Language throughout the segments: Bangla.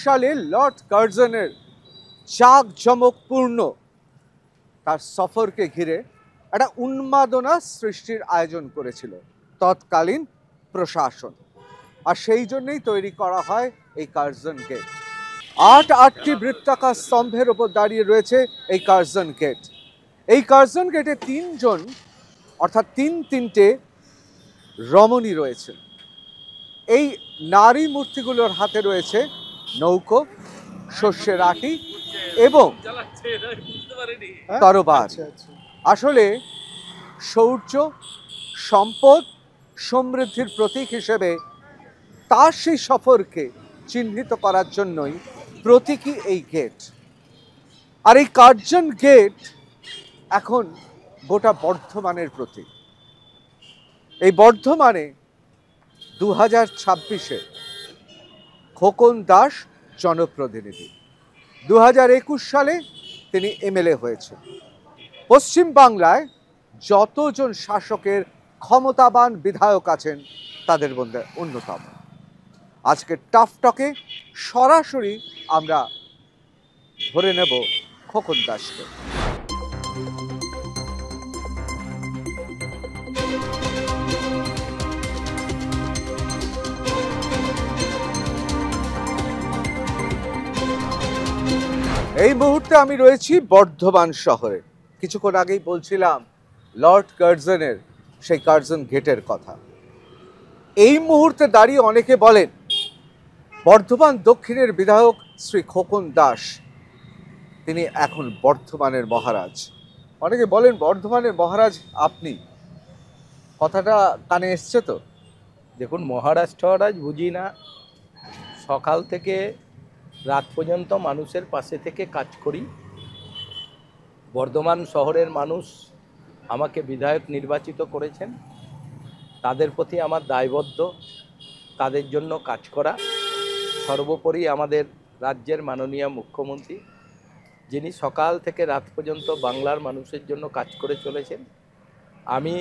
সালে লর্ড কার্জনের জাঁকজমকপূর্ণ তার সফরকে ঘিরে একটা উন্মাদনা সৃষ্টির আয়োজন করেছিল তৎকালীন প্রশাসন, আর সেই জন্যই তৈরি করা হয় এই কার্জন গেট। আটটি বৃত্তাকার স্তম্ভের ওপর দাঁড়িয়ে রয়েছে এই কার্জন গেট। এই কার্জন গেটে তিনজন অর্থাৎ তিনটে রমণী রয়েছে। এই নারী মূর্তিগুলোর হাতে রয়েছে নৌকো, শস্যের আটি এবং তরবারি। আসলে শৌর্য, সম্পদ, সমৃদ্ধির প্রতীক হিসেবে তার সেই সফরকে চিহ্নিত করার জন্যই প্রতীকী এই গেট। আর এই কার্জন গেট এখন গোটা বর্ধমানের প্রতীক। এই বর্ধমানে 2026-এ খোকন দাস জনপ্রতিনিধি, 2021 সালে তিনি এমএলএ হয়েছেন। পশ্চিম বাংলায় যতজন শাসকের ক্ষমতাবান বিধায়ক আছেন তাদের মধ্যে অন্যতম। আজকে টাফ টকে সরাসরি আমরা ধরে নেব খোকন দাসকে। এই মুহূর্তে আমি রয়েছি বর্ধমান শহরে। কিছুক্ষণ আগেই বলছিলাম লর্ড কার্জনের সেই কার্জন গেটের কথা। এই মুহূর্তে দাঁড়িয়ে অনেকে বলেন বর্ধমান দক্ষিণের বিধায়ক শ্রী খোকন দাস তিনি এখন বর্ধমানের মহারাজ। অনেকে বলেন বর্ধমানের মহারাজ আপনি। কথাটা কানে এসছে তো? দেখুন, মহারাজ টহারাজ বুঝি না, সকাল থেকে রাত পর্যন্ত মানুষের পাশে থেকে কাজ করি। বর্ধমান শহরের মানুষ আমাকে বিধায়ক নির্বাচিত করেছেন, তাদের প্রতি আমার দায়বদ্ধ তাদের জন্য কাজ করা। সর্বোপরি আমাদের রাজ্যের মাননীয় মুখ্যমন্ত্রী, যিনি সকাল থেকে রাত পর্যন্ত বাংলার মানুষের জন্য কাজ করে চলেছেন, আমি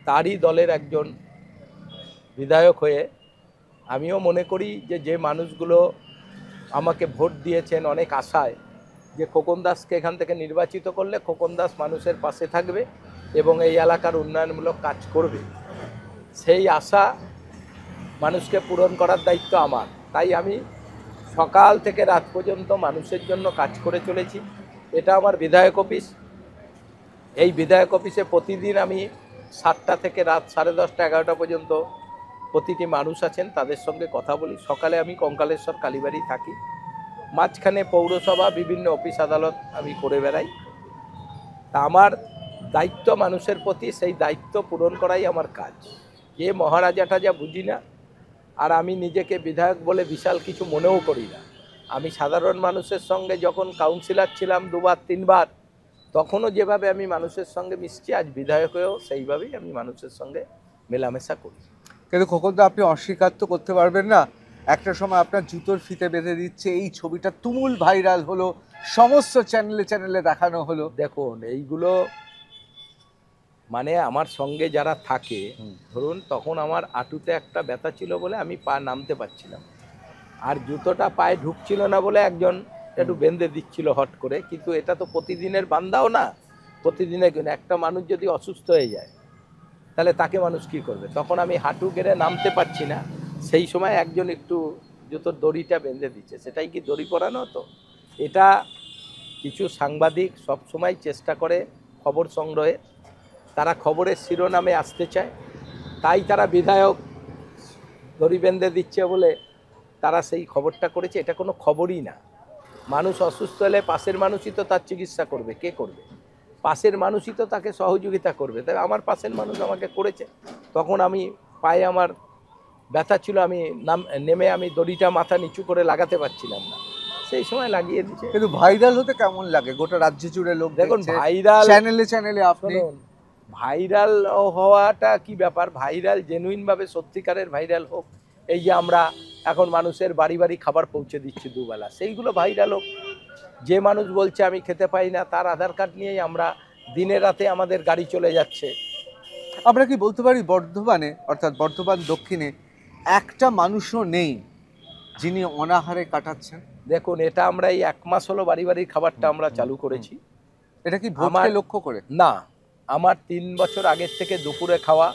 তারই দলের একজন বিধায়ক হয়ে আমিও মনে করি যে মানুষগুলো আমাকে ভোট দিয়েছেন অনেক আশায়, যে খোকন দাসকে এখান থেকে নির্বাচিত করলে খোকন দাস মানুষের পাশে থাকবে এবং এই এলাকার উন্নয়নমূলক কাজ করবে, সেই আশা মানুষকে পূরণ করার দায়িত্ব আমার। তাই আমি সকাল থেকে রাত পর্যন্ত মানুষের জন্য কাজ করে চলেছি। এটা আমার বিধায়ক অফিস। এই বিধায়ক অফিসে প্রতিদিন আমি 7টা থেকে রাত 10:30, 11টা পর্যন্ত প্রতিটি মানুষ আছেন তাদের সঙ্গে কথা বলি। সকালে আমি কঙ্কালেশ্বর কালীবাড়ি থাকি, মাঝখানে পৌরসভা বিভিন্ন অফিস আদালত আমি করে বেড়াই। তা আমার দায়িত্ব মানুষের প্রতি, সেই দায়িত্ব পূরণ করাই আমার কাজ। এ মহারাজাটা যা বুঝি না, আর আমি নিজেকে বিধায়ক বলে বিশাল কিছু মনেও করি না। আমি সাধারণ মানুষের সঙ্গে যখন কাউন্সিলর ছিলাম 2বার 3বার, তখনও যেভাবে আমি মানুষের সঙ্গে মিশছি, আজ বিধায়ক হয়েও সেইভাবেই আমি মানুষের সঙ্গে মেলামেশা করি। কিন্তু খোকন দা, আপনি অস্বীকার তো করতে পারবেন না, একটা সময় আপনার জুতোর ফিতে বেঁধে দিচ্ছে, এই ছবিটা তুমুল ভাইরাল হলো, সমস্ত চ্যানেলে দেখানো হলো। দেখুন, এইগুলো মানে আমার সঙ্গে যারা থাকে, ধরুন তখন আমার হাঁটুতে একটা ব্যথা ছিল বলে আমি পা নামতে পারছিলাম, আর জুতোটা পায়ে ঢুকছিল না বলে একজন একটু বেঁধে দিচ্ছিল হট করে। কিন্তু এটা তো প্রতিদিনের বান্দাও না, প্রতিদিনের একটা মানুষ যদি অসুস্থ হয়ে যায় তাহলে তাকে মানুষ কি করবে? তখন আমি হাঁটু গেড়ে নামতে পারছি না, সেই সময় একজন একটু জুতোর দড়িটা বেঁধে দিচ্ছে। সেটাই কি দড়ি পরানো? তো এটা কিছু সাংবাদিক সব সময় চেষ্টা করে খবর সংগ্রহে, তারা খবরের শিরোনামে আসতে চায়, তাই তারা বিধায়ক দড়ি বেঁধে দিচ্ছে বলে তারা সেই খবরটা করেছে। এটা কোনো খবরই না। মানুষ অসুস্থ হলে পাশের মানুষই তো তার চিকিৎসা করবে, কে করবে? পাশের মানুষই তো তাকে সহযোগিতা করবে। তাই আমার পাশের মানুষ আমাকে করেছে, তখন আমি পায়ে আমার ব্যথা ছিল, আমি নেমে আমি দড়িটা মাথা নিচু করে লাগাতে পারছিলাম না, সেই সময় লাগিয়ে দিচ্ছে। কিন্তু ভাইরাল হতে কেমন লাগে? গোটা রাজ্য জুড়ে লোক দেখুন, দেখছে, ভাইরাল চ্যানেলে চ্যানেলে আপনি ভাইরাল হওয়াটা কি ব্যাপার? ভাইরাল জেনুইনভাবে সত্যিকারের ভাইরাল হোক। এই যে আমরা এখন মানুষের বাড়ি বাড়ি খাবার পৌঁছে দিচ্ছি দুবেলা, সেইগুলো ভাইরাল হোক। যে মানুষ বলছে আমি খেতে পাই না, তার আধার কার্ড নিয়েই আমরা দিনে রাতে আমাদের গাড়ি চলে যাচ্ছে। আমরা কি বলতে পারি বর্ধমানে, অর্থাৎ বর্ধমান দক্ষিণে একটা মানুষও নেই যিনি অনাহারে কাটাচ্ছেন? দেখুন, এটা আমরা এই 1 মাস হলো বাড়ি বাড়ির খাবারটা আমরা চালু করেছি। এটা কি ভোটকে লক্ষ্য করে? না, আমার 3 বছর আগের থেকে দুপুরে খাওয়া,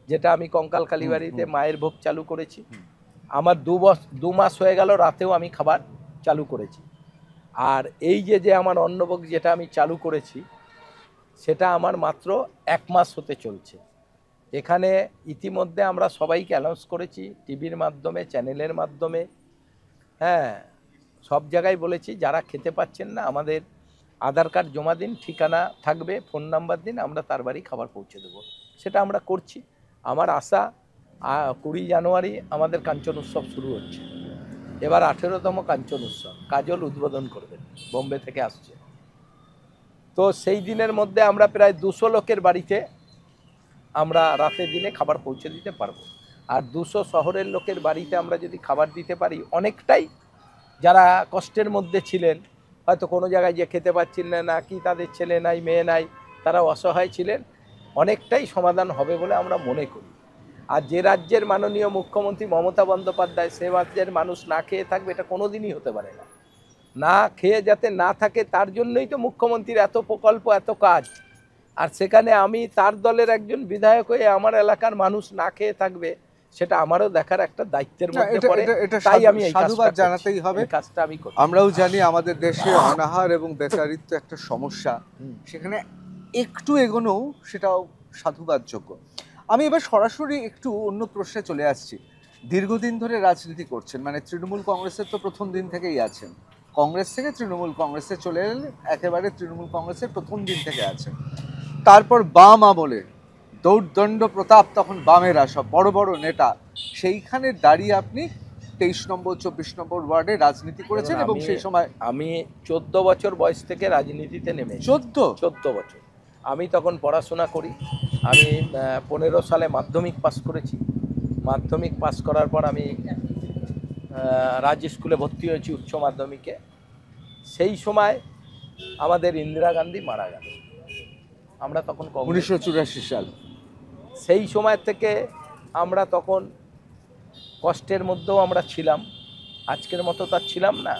যেটা আমি কঙ্কাল কালীবাড়িতে মায়ের ভোগ চালু করেছি। আমার 2 মাস হয়ে গেল রাতেও আমি খাবার চালু করেছি। আর এই যে আমার অন্নভোগ যেটা আমি চালু করেছি, সেটা আমার মাত্র 1 মাস হতে চলছে। এখানে ইতিমধ্যে আমরা সবাইকে অ্যানাউন্স করেছি, টিভির মাধ্যমে, চ্যানেলের মাধ্যমে, হ্যাঁ, সব জায়গায় বলেছি যারা খেতে পাচ্ছেন না আমাদের আধার কার্ড জমা দিন, ঠিকানা থাকবে, ফোন নাম্বার দিন, আমরা তার বাড়ি খাবার পৌঁছে দেবো। সেটা আমরা করছি। আমার আশা 20 জানুয়ারি আমাদের কাঞ্চন উৎসব শুরু হচ্ছে। এবার 18তম কাঞ্চন উৎসব কাজল উদ্বোধন করবেন, বোম্বে থেকে আসছে। তো সেই দিনের মধ্যে আমরা প্রায় 200 লোকের বাড়িতে আমরা রাতের দিনে খাবার পৌঁছে দিতে পারবো। আর 200 শহরের লোকের বাড়িতে আমরা যদি খাবার দিতে পারি, অনেকটাই যারা কষ্টের মধ্যে ছিলেন, হয়তো কোনো জায়গায় যে খেতে পাচ্ছিলেন না, কি তাদের ছেলে নাই মেয়ে নাই, তারা অসহায় ছিলেন, অনেকটাই সমাধান হবে বলে আমরা মনে করি। আর যে রাজ্যের মাননীয় মুখ্যমন্ত্রী মমতা বন্দ্যোপাধ্যায়, সে রাজ্যের মানুষ না খেয়ে থাকবে, এটা কোনো দিনই হতে পারে না। না খেয়ে যাতে না থাকে, তার জন্যই তো মুখ্যমন্ত্রীর এত প্রকল্প, এত কাজ। আর সেখানে আমি তার দলের একজন বিধায়ক হয়ে আমার এলাকার মানুষ না খেয়ে থাকবে, সেটা আমারও দেখার একটা দায়িত্বের মধ্যে পড়ে। তাই আমি এই সাধুবাদ জানাতেই হবে। কাজটা আমি করি। আমরাও জানি আমাদের দেশে অনাহার এবং বেকারিত্ব একটা সমস্যা, সেখানে একটু এগোনোও সেটাও সাধুবাদযোগ্য। আমি এবার সরাসরি একটু অন্য প্রশ্নে চলে আসছি। দীর্ঘদিন ধরে রাজনীতি করছেন, মানে তৃণমূল কংগ্রেসের তো প্রথম দিন থেকেই আছেন, কংগ্রেস থেকে তৃণমূল কংগ্রেসে চলে এলেন, একেবারে তৃণমূল কংগ্রেসের প্রথম দিন থেকে আছেন। তারপর বাম আমলে দৌর্দণ্ড প্রতাপ, তখন বামেরা সব বড় বড় নেতা, সেইখানে দাঁড়িয়ে আপনি 23 নম্বর 24 নম্বর ওয়ার্ডে রাজনীতি করেছেন। এবং সেই সময় আমি 14 বছর বয়স থেকে রাজনীতিতে নেমে। 14 বছর। আমি তখন পড়াশোনা করি। আমি 15 সালে মাধ্যমিক পাস করেছি। মাধ্যমিক পাস করার পর আমি রাজ্য স্কুলে ভর্তি হয়েছি উচ্চ মাধ্যমিকে। সেই সময় আমাদের ইন্দিরা গান্ধী মারা গেল। আমরা তখন 1984 সাল। সেই সময় থেকে আমরা তখন কষ্টের মধ্যেও আমরা ছিলাম, আজকের মতো তার ছিলাম না।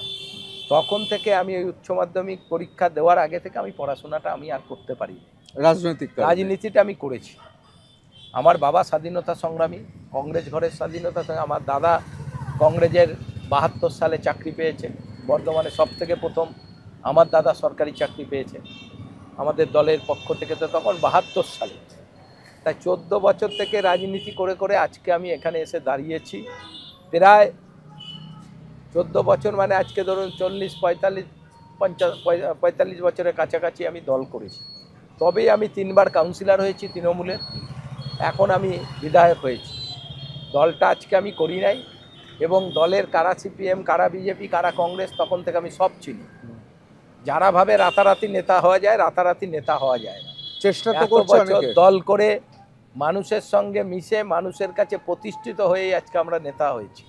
তখন থেকে আমি ওই উচ্চ মাধ্যমিক পরীক্ষা দেওয়ার আগে থেকে আমি পড়াশোনাটা আমি আর করতে পারি। রাজনীতিটা আমি করেছি। আমার বাবা স্বাধীনতা সংগ্রামী, কংগ্রেস ঘরের স্বাধীনতা। আমার দাদা কংগ্রেসের 72 সালে চাকরি পেয়েছে বর্ধমানে, সব থেকে প্রথম আমার দাদা সরকারি চাকরি পেয়েছে আমাদের দলের পক্ষ থেকে। তো তখন 72 সালে, তাই 14 বছর থেকে রাজনীতি করে করে আজকে আমি এখানে এসে দাঁড়িয়েছি। প্রায় 14 বছর মানে আজকে ধরুন 40, 45, 45 বছরের কাছাকাছি আমি দল করেছি। তবেই আমি 3 বার কাউন্সিলর হয়েছি তৃণমূলের, এখন আমি বিধায়ক হয়েছি। দলটা আজকে আমি করি নাই, এবং দলের কারা সিপিএম, কারা বিজেপি, কারা কংগ্রেস, তখন থেকে আমি সব চিনি। যারা ভাবে রাতারাতি নেতা হওয়া যায়, রাতারাতি নেতা হওয়া যায় না। চেষ্টা তো করছে অনেকে। দল করে মানুষের সঙ্গে মিশে মানুষের কাছে প্রতিষ্ঠিত হয়েই আজকে আমরা নেতা হয়েছি।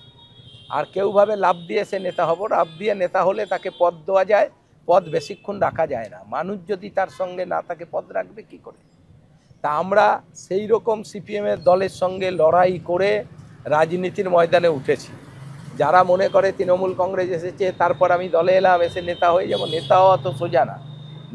আর কেউ ভাবে লাভ দিয়ে সে নেতা হব, লাভ দিয়ে নেতা হলে তাকে পদ দেওয়া যায়, পদ বেশিক্ষণ রাখা যায় না। মানুষ যদি তার সঙ্গে না থাকে পদ রাখবে কি করে? তা আমরা সেই রকম সিপিএমের দলের সঙ্গে লড়াই করে রাজনীতির ময়দানে উঠেছি। যারা মনে করে তৃণমূল কংগ্রেস এসেছে তারপর আমি দলে এলাম, এসে নেতা হয়ে যাব, নেতা হওয়া তো সোজা না।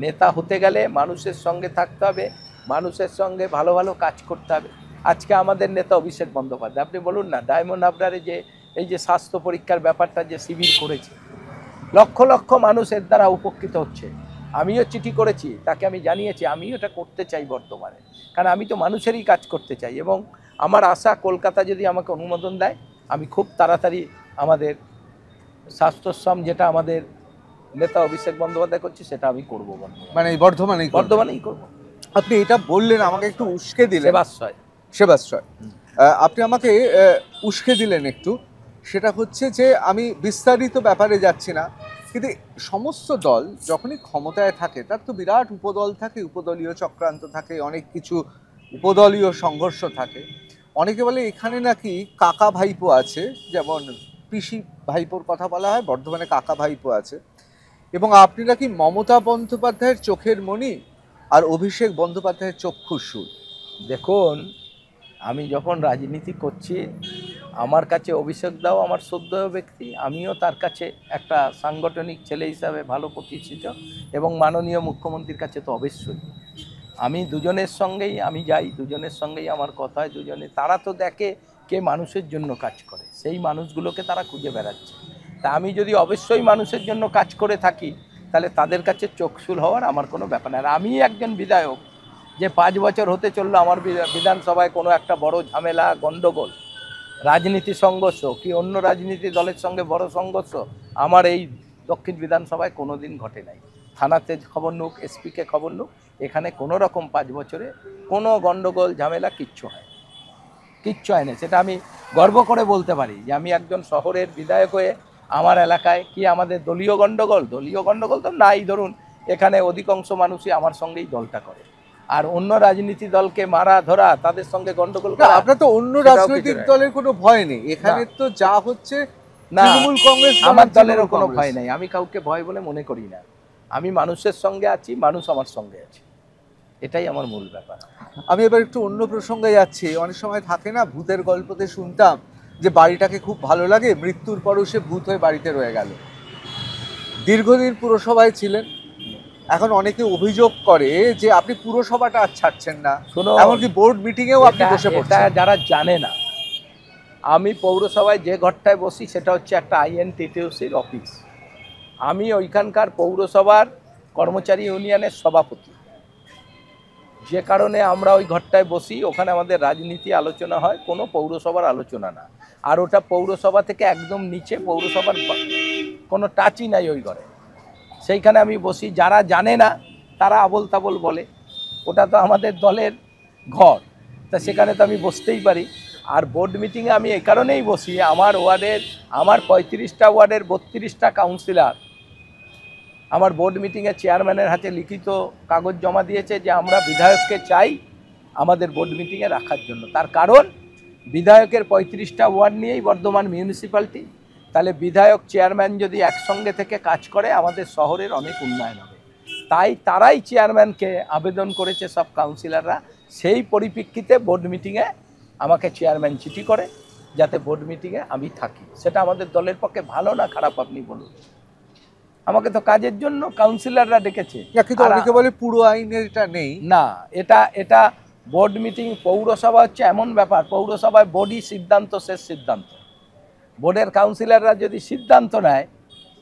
নেতা হতে গেলে মানুষের সঙ্গে থাকতে হবে, মানুষের সঙ্গে ভালো ভালো কাজ করতে হবে। আজকে আমাদের নেতা অভিষেক বন্দ্যোপাধ্যায়, আপনি বলুন না, ডায়মন্ড হারবারে যে এই যে স্বাস্থ্য পরীক্ষার ব্যাপারটা যে শিবির করেছে, লক্ষ লক্ষ মানুষ এর দ্বারা উপকৃত হচ্ছে। আমিও চিঠি করেছি, তাকে আমি জানিয়েছি আমিও এটা করতে চাই বর্তমানে, কারণ আমি তো মানুষেরই কাজ করতে চাই। এবং আমার আশা কলকাতা যদি আমাকে অনুমোদন দেয়, আমি খুব তাড়াতাড়ি আমাদের স্বাস্থ্যশ্রম যেটা আমাদের নেতা অভিষেক বন্দ্যোপাধ্যায় করছি সেটা আমি করবো মানে এই বর্ধমানেই করবেন? বর্ধমানেই করবো। আপনি এটা বললেন, আমাকে একটু উস্কে দিলেন। সেবাশ্রয়। সেবাশ্রয়। আপনি আমাকে উস্কে দিলেন একটু। সেটা হচ্ছে যে আমি বিস্তারিত ব্যাপারে যাচ্ছি না, কিন্তু সমস্ত দল যখনই ক্ষমতায় থাকে তার তো বিরাট উপদল থাকে, উপদলীয় চক্রান্ত থাকে, অনেক কিছু উপদলীয় সংঘর্ষ থাকে। অনেকে বলে এখানে নাকি কাকা ভাইপো আছে, যেমন পিসি ভাইপোর কথা বলা হয়, বর্ধমানে কাকা ভাইপো আছে। এবং আপনি নাকি মমতা বন্দ্যোপাধ্যায়ের চোখের মণি আর অভিষেক বন্দ্যোপাধ্যায়ের চক্ষুর। দেখুন, আমি যখন রাজনীতি করছি, আমার কাছে অভিষেক দাও আমার শ্রদ্ধেয় ব্যক্তি, আমিও তার কাছে একটা সাংগঠনিক ছেলে হিসাবে ভালো প্রতিষ্ঠিত, এবং মাননীয় মুখ্যমন্ত্রীর কাছে তো অবশ্যই। আমি দুজনের সঙ্গেই আমি যাই, দুজনের সঙ্গেই আমার কথা হয়, দুজনে তারা তো দেখে কে মানুষের জন্য কাজ করে, সেই মানুষগুলোকে তারা খুঁজে বেড়াচ্ছে। তা আমি যদি অবশ্যই মানুষের জন্য কাজ করে থাকি, তাহলে তাদের কাছে চক্ষুল হওয়ার আমার কোনো ব্যাপার না। আর আমি একজন বিধায়ক যে 5 বছর হতে চললো, আমার বিধানসভায় কোনো একটা বড় ঝামেলা, গণ্ডগোল, রাজনীতি সংঘর্ষ কি অন্য রাজনীতি দলের সঙ্গে বড় সংঘর্ষ আমার এই দক্ষিণ বিধানসভায় কোনো দিন ঘটে নাই। থানাতে খবর নুক, এসপিকে খবর নুক, এখানে কোনো রকম 5 বছরে কোনো গণ্ডগোল ঝামেলা কিচ্ছু হয় না। সেটা আমি গর্ব করে বলতে পারি যে আমি একজন শহরের বিধায়ক হয়ে আমার এলাকায় কি আমাদের দলীয় গণ্ডগোল তো নাই। ধরুন, এখানে অধিকাংশ মানুষই আমার সঙ্গেই দলটা করে, আর অন্য রাজনীতি দলকে মারা ধরা, তাদের সঙ্গে গন্ডগোল করা, আপনার তো অন্য রাজনৈতিক দলের কোনো ভয় নেই এখানে, তো যা হচ্ছে না, তৃণমূল কংগ্রেস আমার দলেরও কোনো ভয় নেই। আমি কাউকে ভয় বলে মনে করি না। আমি মানুষের সঙ্গে আছি, মানুষ আমার সঙ্গে আছে, এটাই আমার মূল ব্যাপার। আমি এবার একটু অন্য প্রসঙ্গে যাচ্ছি। অনেক সময় থাকে না, ভূতের গল্পতে শুনতাম যে বাড়িটাকে খুব ভালো লাগে, মৃত্যুর পরও সে ভূত হয়ে বাড়িতে রয়ে গেল। দীর্ঘদিন পুরসভায় ছিলেন, এখন অনেকে অভিযোগ করে যে আপনি পুরসভাটা আর ছাড়ছেন না, এমনকি বোর্ড মিটিংয়েও আপনি বসে পড়ছেন। যারা জানে না, আমি পৌরসভায় যে ঘরটায় বসি সেটা হচ্ছে একটা INTTUCর অফিস। আমি ওইখানকার পৌরসভার কর্মচারী ইউনিয়নের সভাপতি, যে কারণে আমরা ওই ঘরটায় বসি। ওখানে আমাদের রাজনীতি আলোচনা হয়, কোনো পৌরসভার আলোচনা না। আর ওটা পৌরসভা থেকে একদম নিচে, পৌরসভার কোনো টাচই নাই ওই ঘরে। সেইখানে আমি বসি। যারা জানে না তারা আবোল তাবোল বলে, ওটা তো আমাদের দলের ঘর, তা সেখানে তো আমি বসতেই পারি। আর বোর্ড মিটিংয়ে আমি এই কারণেই বসি, আমার ওয়ার্ডের, আমার 35টা ওয়ার্ডের 32টা কাউন্সিলর আমার বোর্ড মিটিংয়ে চেয়ারম্যানের হাতে লিখিত কাগজ জমা দিয়েছে যে আমরা বিধায়ককে চাই আমাদের বোর্ড মিটিংয়ে রাখার জন্য। তার কারণ, বিধায়কের 35টা ওয়ার্ড নিয়েই বর্ধমান মিউনিসিপ্যালিটি, তাহলে বিধায়ক চেয়ারম্যান যদি একসঙ্গে থেকে কাজ করে আমাদের শহরের অনেক উন্নয়ন হবে। তাই তারাই চেয়ারম্যানকে আবেদন করেছে, সব কাউন্সিলররা। সেই পরিপ্রেক্ষিতে বোর্ড মিটিংয়ে আমাকে চেয়ারম্যান চিঠি করে যাতে বোর্ড মিটিংয়ে আমি থাকি। সেটা আমাদের দলের পক্ষে ভালো না খারাপ আপনি বলুন? আমাকে তো কাজের জন্য কাউন্সিলররা ডেকেছে। কিন্তু অনেকে বলে পুরো আইনের এটা নেই। না, এটা বোর্ড মিটিং, পৌরসভা হচ্ছে এমন ব্যাপার, পৌরসভায় বোর্ডই সিদ্ধান্ত, শেষ সিদ্ধান্ত। বোর্ডের কাউন্সিলররা যদি সিদ্ধান্ত নেয়,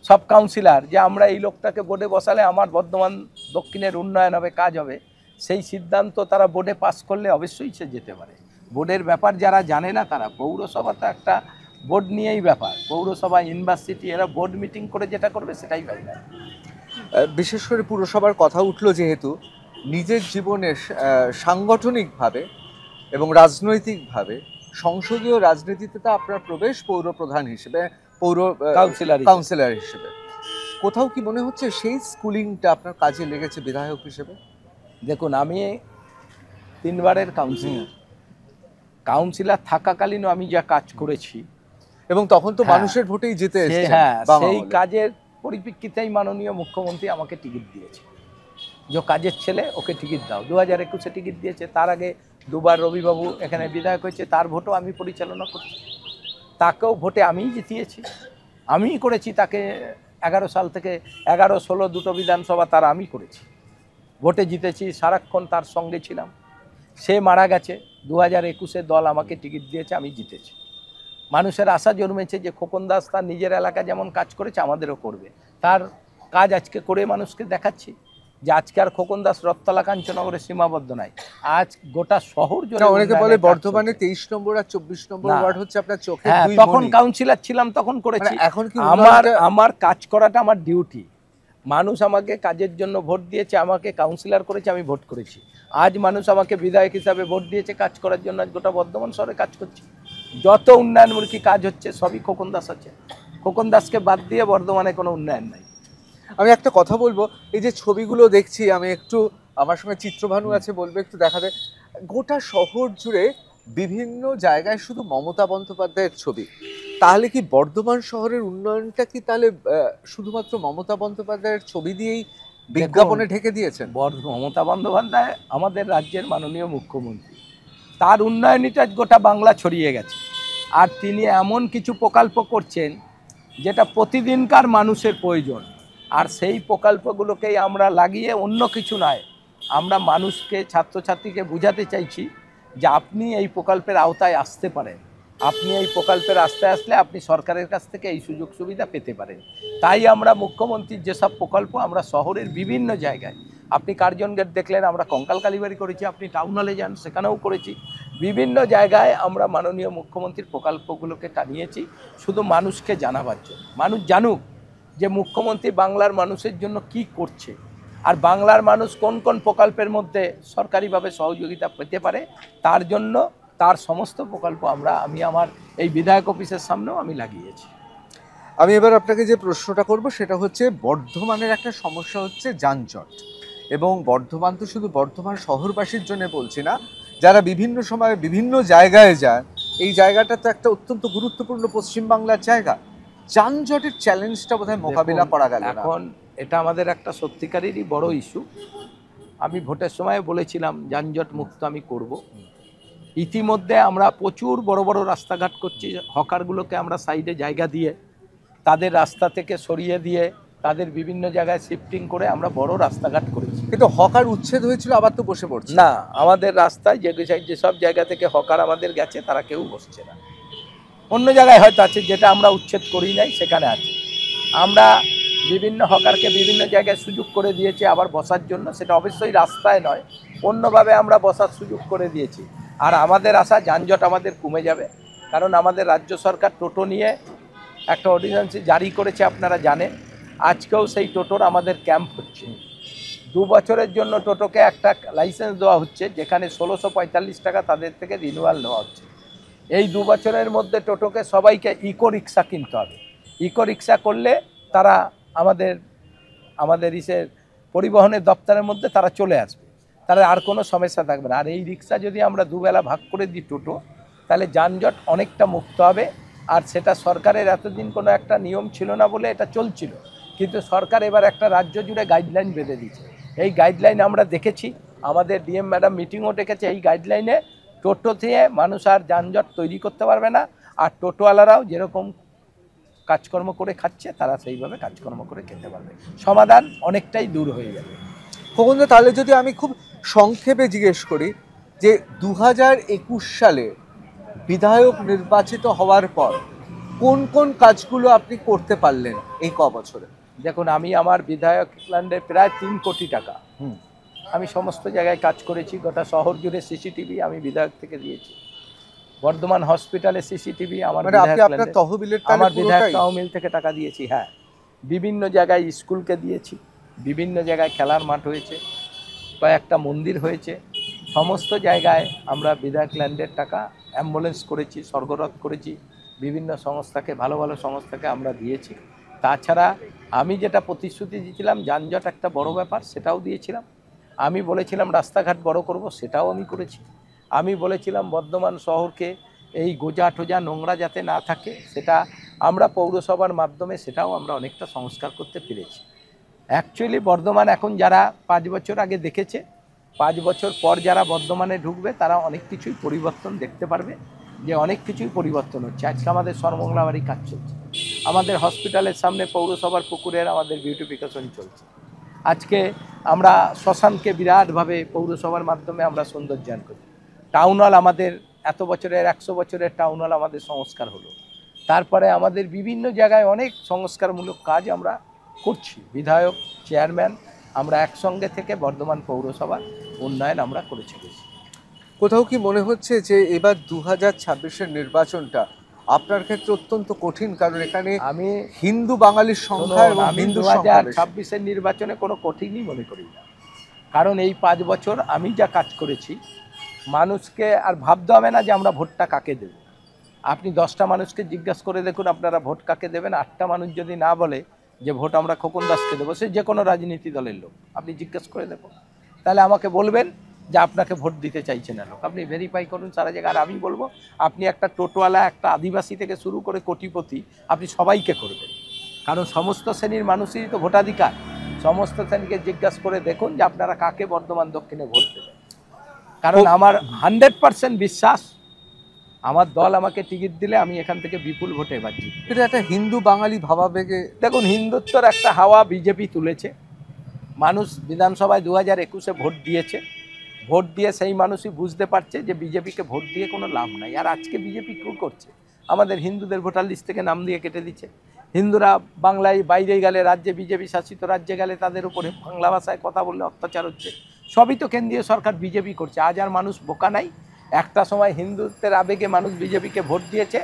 সব কাউন্সিলর, যে আমরা এই লোকটাকে বোর্ডে বসালে আমার বর্ধমান দক্ষিণের উন্নয়ন হবে, কাজ হবে, সেই সিদ্ধান্ত তারা বোর্ডে পাস করলে অবশ্যই সে যেতে পারে। বোর্ডের ব্যাপার যারা জানে না তারা, পৌরসভা তো একটা বোর্ড নিয়েই ব্যাপার, পৌরসভা, ইউনিভার্সিটি, এরা বোর্ড মিটিং করে যেটা করবে সেটাই ভাই না। বিশেষ করে পুরসভার কথা উঠলো যেহেতু, নিজের জীবনের সাংগঠনিকভাবে এবং রাজনৈতিকভাবে সংসদীয় রাজনীতিতে তো আপনার প্রবেশ পৌর প্রধান হিসেবে, পৌর কাউন্সিলর হিসেবে। কোথাও কি মনে হচ্ছে সেই স্কুলিংটা আপনার কাজে লেগেছে বিধায়ক হিসেবে? দেখুন, আমি 3 বারের কাউন্সিলর থাকাকালীনও আমি যা কাজ করেছি, এবং তখন তো মানুষের ভোটেই জিতে এসেছেন, সেই কাজের পরিপ্রেক্ষিতেই মাননীয় মুখ্যমন্ত্রী আমাকে টিকিট দিয়েছে, যে কাজের ছেলে, ওকে টিকিট দাও। 2021-এ টিকিট দিয়েছে। তার আগে 2 বার রবিবাবু এখানে বিধায়ক হয়েছে, তার ভোটও আমি পরিচালনা করছি, তাকেও ভোটে আমিই জিতিয়েছি, আমিই করেছি তাকে। 11 সাল থেকে 11-16 দুটো বিধানসভা তার আমি করেছি, ভোটে জিতেছি, সারাক্ষণ তার সঙ্গে ছিলাম। সে মারা গেছে, 2021-এ দল আমাকে টিকিট দিয়েছে, আমি জিতেছি। মানুষের আশা জন্মেছে যে খোকন দাস তার নিজের এলাকা যেমন কাজ করেছে আমাদেরও করবে। তার কাজ আজকে করে মানুষকে দেখাচ্ছি। যে আজকে আর খোকন দাস রথতলা কাঞ্চননগরে সীমাবদ্ধ নাই, আজ গোটা শহর জুড়ে না, অনেকে বলে উন্নয়নের কাজ বর্ধমানে চলছে। 23 নম্বর আর 24 নম্বর না। ওয়ার্ড হচ্ছে আপনার চোখে হ্যাঁ, দুই তখন মণি। কাউন্সিলর ছিলাম, তখন করেছি। মানে এখন কি আমার উন্নয়নটা- আমার কাজ করাটা আমার ডিউটি। মানুষ আমাকে কাজের জন্য ভোট দিয়েছে, আমাকে কাউন্সিলর করেছে, আমি ভোট করেছি। আজ মানুষ আমাকে বিধায়ক হিসাবে ভোট দিয়েছে কাজ করার জন্য, আজ গোটা বর্ধমান শহরে কাজ করছি। যত উন্নয়নমূলক কাজ হচ্ছে সবই খোকন দাস আছে। খোকন দাসকে বাদ দিয়ে বর্ধমানে কোনো উন্নয়ন নাই। আমি একটা কথা বলবো, এই যে ছবিগুলো দেখছি আমি একটু, আমার সঙ্গে চিত্রভানু আছে, বলবে একটু দেখাতে। গোটা শহর জুড়ে বিভিন্ন জায়গায় শুধু মমতা বন্দ্যোপাধ্যায়ের ছবি। তাহলে কি বর্ধমান শহরের উন্নয়নটা কি তাহলে শুধুমাত্র মমতা বন্দ্যোপাধ্যায়ের ছবি দিয়েই বিজ্ঞাপনে ঢেকে দিয়েছেন? মমতা বন্দ্যোপাধ্যায় আমাদের রাজ্যের মাননীয় মুখ্যমন্ত্রী, তার উন্নয়নীটা গোটা বাংলা ছড়িয়ে গেছে। আর তিনি এমন কিছু প্রকল্প করছেন যেটা প্রতিদিনকার মানুষের প্রয়োজন, আর সেই প্রকল্পগুলোকেই আমরা লাগিয়ে অন্য কিছু নয়, আমরা মানুষকে, ছাত্রছাত্রীকে বোঝাতে চাইছি যে আপনি এই প্রকল্পের আওতায় আসতে পারেন, আপনি এই প্রকল্পের আস্তে আসলে আপনি সরকারের কাছ থেকে এই সুযোগ সুবিধা পেতে পারেন। তাই আমরা মুখ্যমন্ত্রীর যেসব প্রকল্প আমরা শহরের বিভিন্ন জায়গায়, আপনি কার্জন গেট দেখলেন, আমরা কঙ্কাল কালীবাড়ি করেছি, আপনি টাউন হলে যান সেখানেও করেছি, বিভিন্ন জায়গায় আমরা মাননীয় মুখ্যমন্ত্রীর প্রকল্পগুলোকে টানিয়েছি শুধু মানুষকে জানাবার জন্য। মানুষ জানুক যে মুখ্যমন্ত্রী বাংলার মানুষের জন্য কি করছে, আর বাংলার মানুষ কোন কোন প্রকল্পের মধ্যে সরকারিভাবে সহযোগিতা পেতে পারে, তার জন্য তার সমস্ত প্রকল্প আমি আমার এই বিধায়ক অফিসের সামনেও আমি লাগিয়েছি। আমি এবার আপনাকে যে প্রশ্নটা করব সেটা হচ্ছে, বর্ধমানের একটা সমস্যা হচ্ছে যানজট। এবং বর্ধমান তো শুধু বর্ধমান শহরবাসীর জন্য বলছি না, যারা বিভিন্ন সময়ে বিভিন্ন জায়গায় যায়, এই জায়গাটা তো একটা অত্যন্ত গুরুত্বপূর্ণ পশ্চিমবাংলার জায়গা। যানজটের চ্যালেঞ্জটা বোধহয় মোকাবিলা করা গেল না। এখন এটা আমাদের একটা সত্যিকারেরই বড় ইস্যু। আমি ভোটের সময় বলেছিলাম যানজট মুক্ত আমি করব। ইতিমধ্যে আমরা প্রচুর বড় বড় রাস্তাঘাট করছি, হকারগুলোকে আমরা সাইডে জায়গা দিয়ে, তাদের রাস্তা থেকে সরিয়ে দিয়ে, তাদের বিভিন্ন জায়গায় শিফটিং করে আমরা বড় রাস্তাঘাট করেছি। কিন্তু হকার উচ্ছেদ হয়েছিল, আবার তো বসে পড়ছে। না, আমাদের রাস্তায় যেসব জায়গা থেকে হকার আমাদের গেছে তারা কেউ বসছে না। অন্য জায়গায় হয়তো আছে, যেটা আমরা উচ্ছেদ করি নাই সেখানে আছে। আমরা বিভিন্ন হকারকে বিভিন্ন জায়গায় সুযোগ করে দিয়েছি আবার বসার জন্য, সেটা অবশ্যই রাস্তায় নয়, অন্যভাবে আমরা বসার সুযোগ করে দিয়েছি। আর আমাদের আশা যানজট আমাদের কমে যাবে, কারণ আমাদের রাজ্য সরকার টোটো নিয়ে একটা অর্ডিন্যান্স জারি করেছে, আপনারা জানেন। আজকেও সেই টোটোর আমাদের ক্যাম্প হচ্ছে। 2 বছরের জন্য টোটোকে একটা লাইসেন্স দেওয়া হচ্ছে, যেখানে 1645 টাকা তাদের থেকে রিনিউয়াল নেওয়া হচ্ছে। এই 2 বছরের মধ্যে টোটোকে সবাইকে ইকো রিক্সা কিনতে হবে। ইকো রিক্সা করলে তারা আমাদের পরিবহনের দপ্তরের মধ্যে তারা চলে আসবে, তাহলে আর কোনো সমস্যা থাকবে না। আর এই রিক্সা যদি আমরা দুবেলা ভাগ করে দিই টোটো, তাহলে যানজট অনেকটা মুক্ত হবে। আর সেটা সরকারের এতদিন কোনো একটা নিয়ম ছিল না বলে এটা চলছিল, কিন্তু সরকার এবার একটা রাজ্য জুড়ে গাইডলাইন বেঁধে দিয়েছে। এই গাইডলাইন আমরা দেখেছি, আমাদের ডিএম ম্যাডাম মিটিংও ডেকেছে। এই গাইডলাইনে টোটো দিয়ে মানুষ আর যানজট তৈরি করতে পারবে না, আর টোটোওয়ালারাও যেরকম কাজকর্ম করে খাচ্ছে তারা সেইভাবে কাজকর্ম করে খেতে পারবে। সমাধান অনেকটাই দূর হয়ে যাবে। খোকন দা, তাহলে যদি আমি খুব সংক্ষেপে জিজ্ঞেস করি যে 2021 সালে বিধায়ক নির্বাচিত হওয়ার পর কোন কোন কাজগুলো আপনি করতে পারলেন এই ক বছরে? দেখুন, আমি আমার বিধায়ক ল্যান্ডে প্রায় 3 কোটি টাকা আমি সমস্ত জায়গায় কাজ করেছি। গোটা শহর জুড়ে সিসিটিভি আমি বিধায়ক থেকে দিয়েছি। বর্ধমান হসপিটালে সিসিটিভি আমার বিধায়ক তহবিল থেকে টাকা দিয়েছি। হ্যাঁ, বিভিন্ন জায়গায় স্কুলকে দিয়েছি, বিভিন্ন জায়গায় খেলার মাঠ হয়েছে, কয়েকটা মন্দির হয়েছে, সমস্ত জায়গায় আমরা বিধায়ক ল্যান্ডের টাকা অ্যাম্বুলেন্স করেছি, স্বর্গরথ করেছি, বিভিন্ন সংস্থাকে, ভালো ভালো সংস্থাকে আমরা দিয়েছি। তাছাড়া আমি যেটা প্রতিশ্রুতি দিয়েছিলাম, যানজট একটা বড় ব্যাপার, সেটাও দিয়েছিলাম। আমি বলেছিলাম রাস্তাঘাট বড় করব, সেটাও আমি করেছি। আমি বলেছিলাম বর্ধমান শহরকে এই গোজা টোজা নোংরা যাতে না থাকে, সেটা আমরা পৌরসভার মাধ্যমে সেটাও আমরা অনেকটা সংস্কার করতে পেরেছি। অ্যাকচুয়ালি বর্ধমান এখন যারা 5 বছর আগে দেখেছে, 5 বছর পর যারা বর্ধমানে ঢুকবে তারা অনেক কিছুই পরিবর্তন দেখতে পারবে, যে অনেক কিছুই পরিবর্তন হচ্ছে। আজকে আমাদের সরমংলাবাড়ি কাজ চলছে, আমাদের হসপিটালের সামনে পৌরসভার পুকুরের আমাদের বিউটিফিকেশন চলছে। আজকে আমরা শ্মশানকে বিরাটভাবে পৌরসভার মাধ্যমে আমরা সৌন্দর্যায়ন করি। টাউন হল আমাদের এত বছরের 100 বছরের টাউন হল আমাদের সংস্কার হলো। তারপরে আমাদের বিভিন্ন জায়গায় অনেক সংস্কারমূলক কাজ আমরা করছি। বিধায়ক, চেয়ারম্যান, আমরা একসঙ্গে থেকে বর্ধমান পৌরসভার উন্নয়ন আমরা করে চলেছি। কোথাও কি মনে হচ্ছে যে এবার 2026-এর নির্বাচনটা আপনার ক্ষেত্রে অত্যন্ত কঠিন, কারণ এখানে আমি হিন্দু বাঙালির সংখ্যা এবং আমি হিন্দু সংখ্যা বেশি। 2026-এর নির্বাচনে কোনো কঠিনই মনে করি না, কারণ এই 5 বছর আমি যা কাজ করেছি মানুষকে আর ভাবতে হবে না যে আমরা ভোটটা কাকে দেব। আপনি 10টা মানুষকে জিজ্ঞাসা করে দেখুন আপনারা ভোট কাকে দেবেন, 8টা মানুষ যদি না বলে যে ভোট আমরা খোকন দাসকে দেবো, সে যে কোনো রাজনীতি দলের লোক, আপনি জিজ্ঞাসা করে দেখুন, তাহলে আমাকে বলবেন যে আপনাকে ভোট দিতে চাইছে না লোক। আপনি ভেরিফাই করুন সারা জায়গায়। আর আমি বলবো আপনি একটা টোটোওয়ালা, একটা আদিবাসী থেকে শুরু করে কোটিপতি, আপনি সবাইকে করবেন, কারণ সমস্ত শ্রেণীর মানুষেরই তো ভোটাধিকার। সমস্ত শ্রেণীকে জিজ্ঞাসা করে দেখুন যে আপনারা কাকে বর্ধমান দক্ষিণে ভোট দেবেন। কারণ আমার 100% বিশ্বাস, আমার দল আমাকে টিকিট দিলে আমি এখান থেকে বিপুল ভোটে এবার জিতব। এটা একটা হিন্দু বাঙালি ভাবাবেগে দেখুন, হিন্দুত্বর একটা হাওয়া বিজেপি তুলেছে। মানুষ বিধানসভায় 2021-এ ভোট দিয়েছে, ভোট দিয়ে সেই মানুষই বুঝতে পারছে যে বিজেপিকে ভোট দিয়ে কোনো লাভ নাই। আর আজকে বিজেপি কী করছে, আমাদের হিন্দুদের ভোটার লিস্ট থেকে নাম দিয়ে কেটে দিচ্ছে। হিন্দুরা বাংলায় বাইরে গেলে, রাজ্যে বিজেপি শাসিত রাজ্যে গেলে তাদের উপরে বাংলা ভাষায় কথা বললে অত্যাচার হচ্ছে। সবই তো কেন্দ্রীয় সরকার বিজেপি করছে। আজ আর মানুষ বোকা নাই। একটা সময় হিন্দুত্বের আবেগে মানুষ বিজেপিকে ভোট দিয়েছে,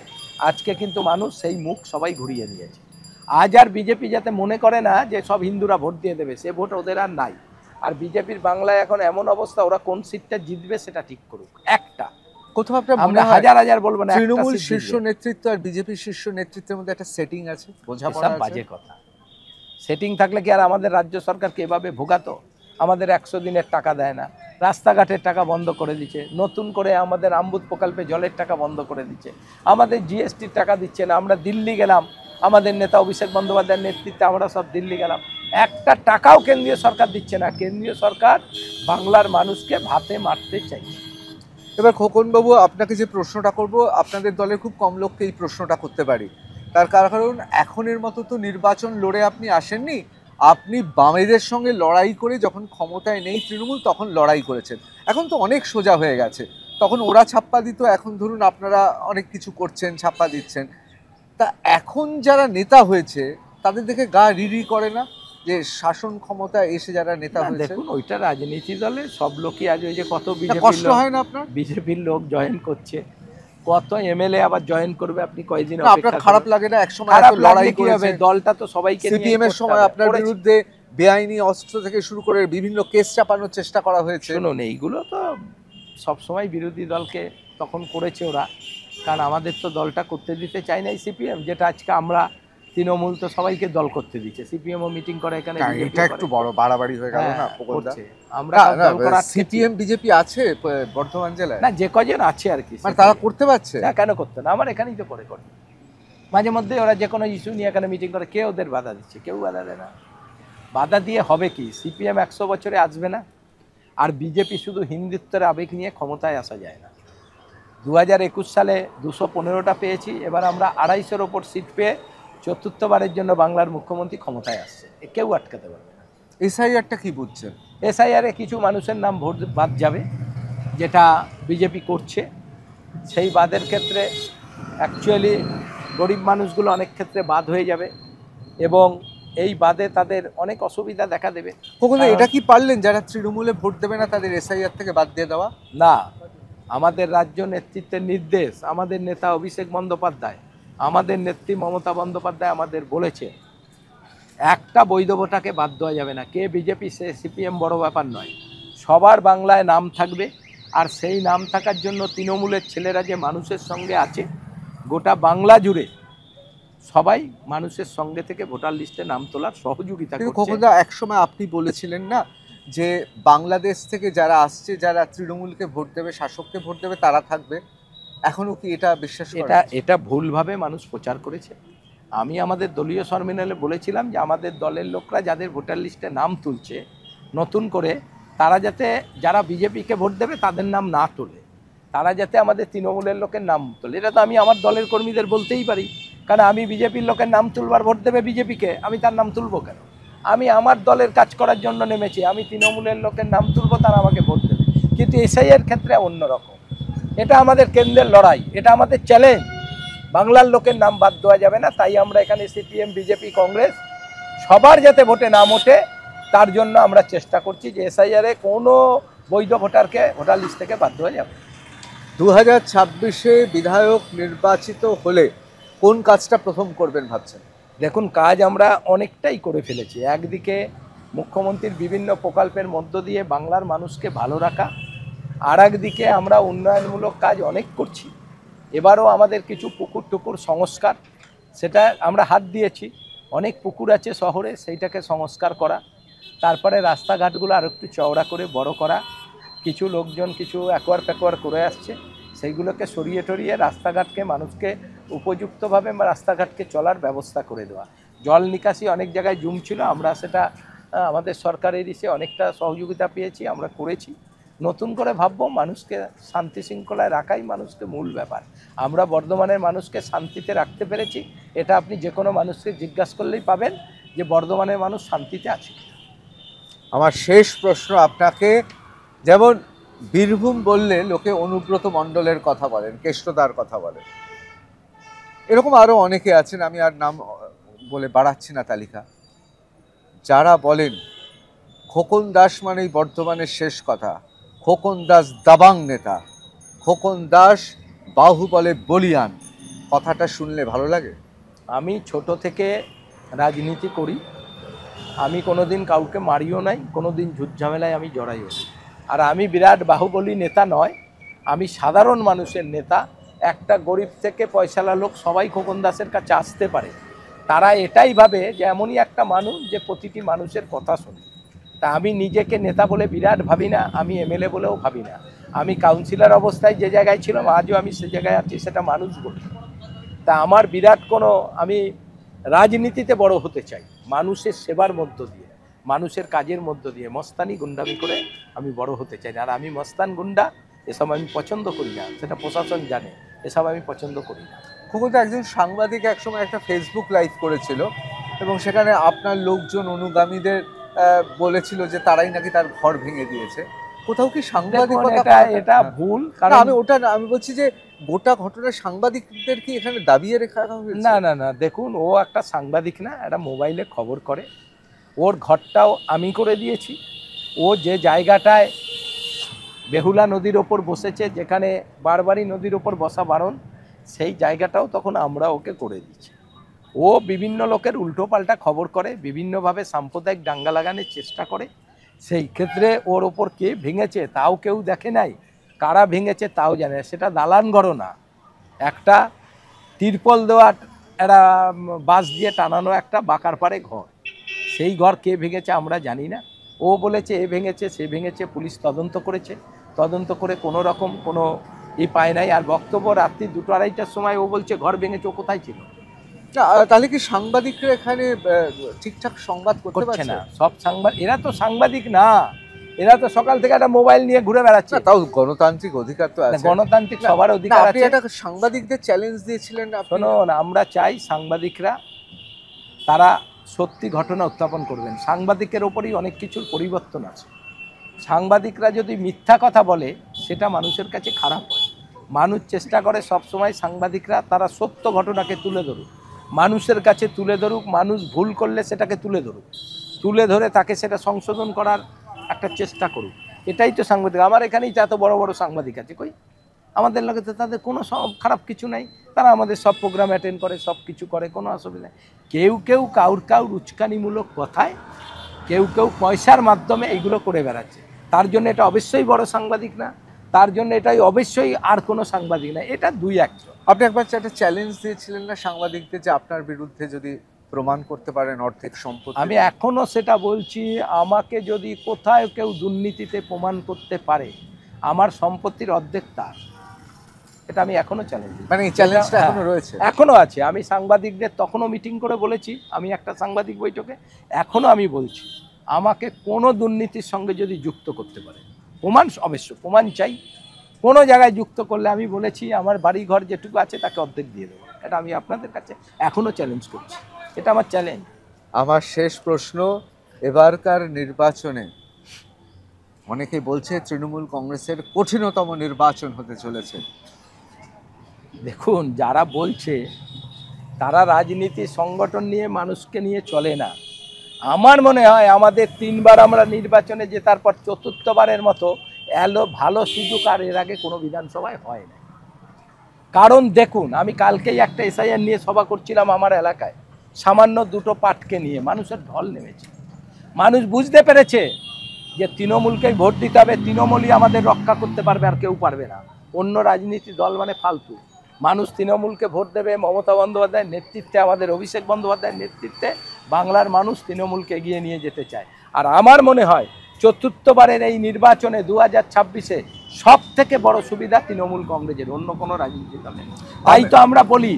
আজকে কিন্তু মানুষ সেই মুখ সবাই ঘুরিয়ে নিয়েছে। আজ আর বিজেপি যাতে মনে করে না যে সব হিন্দুরা ভোট দিয়ে দেবে, সে ভোট ওদের আর নাই। আর বিজেপির বাংলায় এখন এমন অবস্থা, ওরা কোন সিটটা জিতবে সেটা ঠিক করুক। একটা কোথাও আপনার মনে আমরা হয় হাজার হাজার বলবো না, তৃণমূল শীর্ষ নেতৃত্ব আর বিজেপির শীর্ষ নেতৃত্বের মধ্যে একটা সেটিং আছে, বোঝাপড়া আছে? বাজে কথা। সেটিং থাকলে কি আর আমাদের রাজ্য সরকারকে এভাবে ভোগাতো? আমাদের 100 দিনের টাকা দেয় না, রাস্তাঘাটের টাকা বন্ধ করে দিচ্ছে, নতুন করে আমাদের আমবুদ প্রকল্পে জলের টাকা বন্ধ করে দিচ্ছে, আমাদের জিএসটির টাকা দিচ্ছে না। আমরা দিল্লি গেলাম, আমাদের নেতা অভিষেক বন্দ্যোপাধ্যায়ের নেতৃত্বে আমরা সব দিল্লি গেলাম, একটা টাকাও কেন্দ্রীয় সরকার দিচ্ছে না। কেন্দ্রীয় সরকার বাংলার মানুষকে ভাতে মারতে চাইছে। এবার খোকনবাবু, আপনাকে যে প্রশ্নটা করব, আপনাদের দলের খুব কম লোককে এই প্রশ্নটা করতে পারি। তার কারণ এখনের মতো তো নির্বাচন লড়ে আপনি আসেননি, আপনি বামেদের সঙ্গে লড়াই করে যখন ক্ষমতায় নেই তৃণমূল, তখন লড়াই করেছেন। এখন তো অনেক সোজা হয়ে গেছে, তখন ওরা ছাপ্পা দিত, এখন ধরুন আপনারা অনেক কিছু করছেন, ছাপ্পা দিচ্ছেন। তা এখন যারা নেতা হয়েছে তাদের দেখে গা রিরি করে না যে শাসন ক্ষমতা এসে যারা নেতা হয়েছে? দেখুন, ওইটা রাজনীতি দলে সব লোকই আজ, ওই যে কত কষ্ট হয় না আপনার? বিজেপির লোক জয়েন করছে, কত এমএলএ আবার জয়েন করবে, আপনি কয়দিন আপনার খারাপ লাগে না? একসময় এত লড়াই করেছে দলটা, তো সবাইকে সিপিএম এর সময় আপনার বিরুদ্ধে বেআইনি অস্ত্র থেকে শুরু করে বিভিন্ন কেস চাপানোর চেষ্টা করা হয়েছে। শুনুন, এইগুলো তো সব সময় বিরোধী দলকে তখন করেছে ওরা, কারণ আমাদের তো দলটা করতে দিতে চায় নাই সিপিএম, যেটা আজকে আমরা তৃণমূল তো সবাইকে দল করতে দিচ্ছে। সিপিএমও মিটিং করে এখানে, এটা একটু বড় বাড়াবাড়ি হয়ে গেল না? আমরা সিপিএম বিজেপি আছে বর্ধমান জেলায় না, যে কজন আছে আর কি, মানে তারা করতে পারছে না। কেন করতে না? আমার এখানেই তো করে মাঝে মধ্যে ওরা যে কোনো ইস্যু নিয়ে এখানে মিটিং করে, কে ওদের বাধা দিচ্ছে? কেউ বাধা দেয় না। বাধা দিয়ে হবে কি? সিপিএম 100 বছরে আসবে না, আর বিজেপি শুধু হিন্দুত্বের আবেগ নিয়ে ক্ষমতায় আসা যায় না। 2021 সালে 215টা পেয়েছি, এবার আমরা 250-এর ওপর সিট পেয়ে চতুর্থবারের জন্য বাংলার মুখ্যমন্ত্রী ক্ষমতায় আসছে, কেউ আটকাতে পারবে না। এসআইআরটা কি বুঝছেন? এসআইআরে কিছু মানুষের নাম ভোট বাদ যাবে, যেটা বিজেপি করছে। সেই বাদের ক্ষেত্রে অ্যাকচুয়ালি গরিব মানুষগুলো অনেক ক্ষেত্রে বাদ হয়ে যাবে, এবং এই বাদে তাদের অনেক অসুবিধা দেখা দেবে। কখনো এটা কি পারলেন যারা তৃণমূলে ভোট দেবে না তাদের এসআইআর থেকে বাদ দিয়ে দেওয়া? না, আমাদের রাজ্য নেতৃত্বের নির্দেশ, আমাদের নেতা অভিষেক বন্দ্যোপাধ্যায়, আমাদের নেত্রী মমতা বন্দ্যোপাধ্যায় আমাদের বলেছে, একটা বৈধ ভোটাকে বাদ দেওয়া যাবে না। কে বিজেপি সে সিপিএম বড় ব্যাপার নয়, সবার বাংলায় নাম থাকবে। আর সেই নাম থাকার জন্য তৃণমূলের ছেলেরা যে মানুষের সঙ্গে আছে, গোটা বাংলা জুড়ে সবাই মানুষের সঙ্গে থেকে ভোটার লিস্টে নাম তোলার সহযোগিতা করছে। খোকনদা, একসময় আপনি বলেছিলেন না যে বাংলাদেশ থেকে যারা আসছে, যারা তৃণমূলকে ভোট দেবে, শাসককে ভোট দেবে, তারা থাকবে। এখনো কি এটা বিশ্বাস করেন? এটা ভুলভাবে মানুষ প্রচার করেছে। আমি আমাদের দলীয় সম্মেলনে বলেছিলাম যে আমাদের দলের লোকরা যাদের ভোটার লিস্টে নাম তুলছে নতুন করে, তারা যাতে, যারা বিজেপিকে ভোট দেবে তাদের নাম না তোলে, তারা যাতে আমাদের তৃণমূলের লোকের নাম তোলে। এটা তো আমি আমার দলের কর্মীদের বলতেই পারি, কারণ আমি বিজেপির লোকের নাম তুলবার, ভোট দেবে বিজেপিকে, আমি তার নাম তুলবো কেন? আমি আমার দলের কাজ করার জন্য নেমেছি, আমি তৃণমূলের লোকের নাম তুলবো, তারা আমাকে ভোট দেবে। কিন্তু এসআইআর ক্ষেত্রে অন্যরকম, এটা আমাদের কেন্দ্রের লড়াই, এটা আমাদের চ্যালেঞ্জ। বাংলার লোকের নাম বাদ দেওয়া যাবে না। তাই আমরা এখানে সিপিএম, বিজেপি, কংগ্রেস সবার যাতে ভোটে নাম ওঠে, তার জন্য আমরা চেষ্টা করছি যে এসআইআরে কোনো বৈধ ভোটারকে ভোটার লিস্ট থেকে বাধ্য হয়ে যাবে। 2026-এ বিধায়ক নির্বাচিত হলে কোন কাজটা প্রথম করবেন ভাবছেন? দেখুন, কাজ আমরা অনেকটাই করে ফেলেছি। একদিকে মুখ্যমন্ত্রীর বিভিন্ন প্রকল্পের মধ্য দিয়ে বাংলার মানুষকে ভালো রাখা, আর একদিকে আমরা উন্নয়নমূলক কাজ অনেক করছি। এবারও আমাদের কিছু পুকুর টুকুর সংস্কার, সেটা আমরা হাত দিয়েছি। অনেক পুকুর আছে শহরে, সেইটাকে সংস্কার করা। তারপরে রাস্তাঘাটগুলো আর একটু চওড়া করে বড় করা। কিছু লোকজন কিছু অ্যাকোয়ার প্যাকোয়ার করে আসছে, সেইগুলোকে সরিয়ে টরিয়ে রাস্তাঘাটকে মানুষকে উপযুক্তভাবে রাস্তাঘাটকে চলার ব্যবস্থা করে দেওয়া। জল নিকাশি অনেক জায়গায় জুম ছিল, আমরা সেটা আমাদের সরকারের এসে অনেকটা সহযোগিতা পেয়েছি, আমরা করেছি। নতুন করে ভাববো, মানুষকে শান্তি শৃঙ্খলায় রাখাই মানুষকে মূল ব্যাপার। আমরা বর্ধমানের মানুষকে শান্তিতে রাখতে পেরেছি, এটা আপনি যে কোনো মানুষকে জিজ্ঞাসা করলেই পাবেন যে বর্ধমানের মানুষ শান্তিতে আছে। আমার শেষ প্রশ্ন আপনাকে, যেমন বীরভূম বললে লোকে অনুব্রত মণ্ডলের কথা বলেন, কেষ্টদার কথা বলেন, এরকম আরও অনেকে আছেন, আমি আর নাম বলে বাড়াচ্ছি না তালিকা, যারা বলেন খোকন দাস মানেই বর্ধমানের শেষ কথা, খোকন দাস দাবাং নেতা, খোকন দাস বাহুবলে বলিয়ান। কথাটা শুনলে ভালো লাগে? আমি ছোট থেকে রাজনীতি করি, আমি কোনোদিন কাউকে মারিও নাই, কোনোদিন ঝুটঝামেলায় আমি জড়াইও নাই। আর আমি বিরাট বাহুবলী নেতা নয়, আমি সাধারণ মানুষের নেতা। একটা গরিব থেকে পয়সালা লোক সবাই খোকন দাসের কাছে আসতে পারে। তারা এটাই ভাবে যে এমনই একটা মানুষ যে প্রতিটি মানুষের কথা শোনে। তা আমি নিজেকে নেতা বলে বিরাট ভাবি না, আমি এমএলএ বলেও ভাবি না। আমি কাউন্সিলর অবস্থায় যে জায়গায় ছিলাম, আজও আমি সে জায়গায় আছি, সেটা মানুষ বলে। তা আমার বিরাট কোনো, আমি রাজনীতিতে বড় হতে চাই মানুষের সেবার মধ্য দিয়ে, মানুষের কাজের মধ্য দিয়ে। মস্তানি গুন্ডামি করে আমি বড় হতে চাই না। আর আমি মস্তান গুন্ডা এসব আমি পছন্দ করি না, সেটা প্রশাসন জানে, এসব আমি পছন্দ করি না। খোকনদা, একজন সাংবাদিক একসময় একটা ফেসবুক লাইভ করেছিল এবং সেখানে আপনার লোকজন অনুগামীদের বলেছিল যে তারাই নাকি তার ঘর ভেঙে দিয়েছে। কোথাও কি সাংবাদিকতা? এটা ভুল। কারণ আমি ওটা না, আমি বলছি যে গোটা ঘটনা সাংবাদিকদের কি এখানে দাবিয়ে রেখা হয়েছে? না না না, দেখুন, ও একটা সাংবাদিক না, একটা মোবাইলে খবর করে। ওর ঘরটাও আমি করে দিয়েছি। ও যে জায়গাটায় বেহুলা নদীর ওপর বসেছে, যেখানে বারবারই নদীর ওপর বসা বারণ, সেই জায়গাটাও তখন আমরা ওকে করে দিচ্ছি। ও বিভিন্ন লোকের উল্টো পাল্টা খবর করে, বিভিন্নভাবে সাম্প্রদায়িক দাঙ্গা লাগানোর চেষ্টা করে। সেই ক্ষেত্রে ওর ওপর কে ভেঙেছে তাও কেউ দেখে নাই, কারা ভেঙেছে তাও জানে না। সেটা দালান ঘরও না, একটা তিরপল দেওয়া, একটা বাঁশ দিয়ে টানানো একটা বাঁকার পাড়ে ঘর। সেই ঘর কে ভেঙেছে আমরা জানি না। ও বলেছে এ ভেঙেছে, সে ভেঙেছে। পুলিশ তদন্ত করেছে, তদন্ত করে কোনো রকম কোনো পায় নাই। আর বক্তব্য রাত্রি 2-2:30টার সময় ও বলছে ঘর ভেঙেছে। ও কোথায় ছিল? তাহলে কি সাংবাদিকরা এখানে ঠিকঠাক সংবাদ করতে পারছে না? সব সাংবাদিক, এরা তো সাংবাদিক না, এরা তো সকাল থেকে একটা মোবাইল নিয়ে ঘুরে বেড়াচ্ছে। তাও গণতান্ত্রিক অধিকার তো আছে, গণতান্ত্রিক সবার অধিকার আছে। এটা সাংবাদিকদের চ্যালেঞ্জ দিয়েছিলেন। শুনুন, আমরা চাই সাংবাদিকরা তারা সত্যি ঘটনা উত্থাপন করবেন। সাংবাদিকের ওপরই অনেক কিছুর পরিবর্তন আছে। সাংবাদিকরা যদি মিথ্যা কথা বলে, সেটা মানুষের কাছে খারাপ হয়। মানুষ চেষ্টা করে সবসময় সাংবাদিকরা তারা সত্য ঘটনাকে তুলে ধরুক, মানুষের কাছে তুলে ধরুক। মানুষ ভুল করলে সেটাকে তুলে ধরুক, তুলে ধরে তাকে সেটা সংশোধন করার একটা চেষ্টা করুক। এটাই তো সাংবাদিক। আমার এখানেই এত বড় বড় সাংবাদিক আছে, কই আমাদের লোকে তো তাদের কোনো খারাপ কিছু নাই। তারা আমাদের সব প্রোগ্রাম অ্যাটেন্ড করে, সব কিছু করে, কোনো অসুবিধা নেই। কেউ কেউ কাউর উচকানিমূলক কথায়, কেউ কেউ পয়সার মাধ্যমে এইগুলো করে বেড়াচ্ছে। তার জন্য এটা অবশ্যই বড় সাংবাদিক না, তার জন্য এটাই অবশ্যই আর কোনো সাংবাদিক না। এটা দুই একজন। আপনি একবার একটা চ্যালেঞ্জ দিয়েছিলেন না সাংবাদিকদের, যে আপনার বিরুদ্ধে যদি প্রমাণ করতে পারেন অর্ধেক সম্পত্তি? আমি এখনও সেটা বলছি, আমাকে যদি কোথায় কেউ দুর্নীতিতে প্রমাণ করতে পারে, আমার সম্পত্তির অর্ধেক তার। এটা আমি এখনো চ্যালেঞ্জ, মানে এই চ্যালেঞ্জটা এখনো রয়েছে, এখনো আছে। আমি সাংবাদিকদের তখনও মিটিং করে বলেছি, আমি একটা সাংবাদিক বৈঠকে এখনো আমি বলছি, আমাকে কোনো দুর্নীতির সঙ্গে যদি যুক্ত করতে পারে, প্রমাণ, অবশ্য প্রমাণ চাই। কোনো জায়গায় যুক্ত করলে আমি বলেছি আমার বাড়ি ঘর যেটুকু আছে তাকে অর্ধেক দিয়ে দেবো। এটা আমি আপনাদের কাছে এখনো চ্যালেঞ্জ করছি, এটা আমার চ্যালেঞ্জ। আমার শেষ প্রশ্ন, এবারকার নির্বাচনে অনেকে বলছে তৃণমূল কংগ্রেসের কঠিনতম নির্বাচন হতে চলেছে। দেখুন, যারা বলছে তারা রাজনীতি সংগঠন নিয়ে, মানুষকে নিয়ে চলে না। আমার মনে হয় আমাদের 3বার আমরা নির্বাচনে জেতার পর 4র্থবারের মতো ভালো সুযোগ আর এর আগে কোনো বিধানসভায় হয় না। কারণ দেখুন, আমি কালকেই একটা এসআইআর নিয়ে সভা করছিলাম আমার এলাকায়, সামান্য 2টো পার্টকে নিয়ে মানুষের ঢল নেমেছে। মানুষ বুঝতে পেরেছে যে তৃণমূলকেই ভোট দিতে হবে, তৃণমূলই আমাদের রক্ষা করতে পারবে, আর কেউ পারবে না। অন্য রাজনীতি দল মানে ফালতু। মানুষ তৃণমূলকে ভোট দেবে। মমতা বন্দ্যোপাধ্যায়ের নেতৃত্বে, আমাদের অভিষেক বন্দ্যোপাধ্যায়ের নেতৃত্বে বাংলার মানুষ তৃণমূলকে এগিয়ে নিয়ে যেতে চায়। আর আমার মনে হয় 4র্থবারের এই নির্বাচনে 2026-এ সব থেকে বড় সুবিধা তৃণমূল কংগ্রেসের, অন্য কোনো রাজনীতি দলের। তাই তো আমরা বলি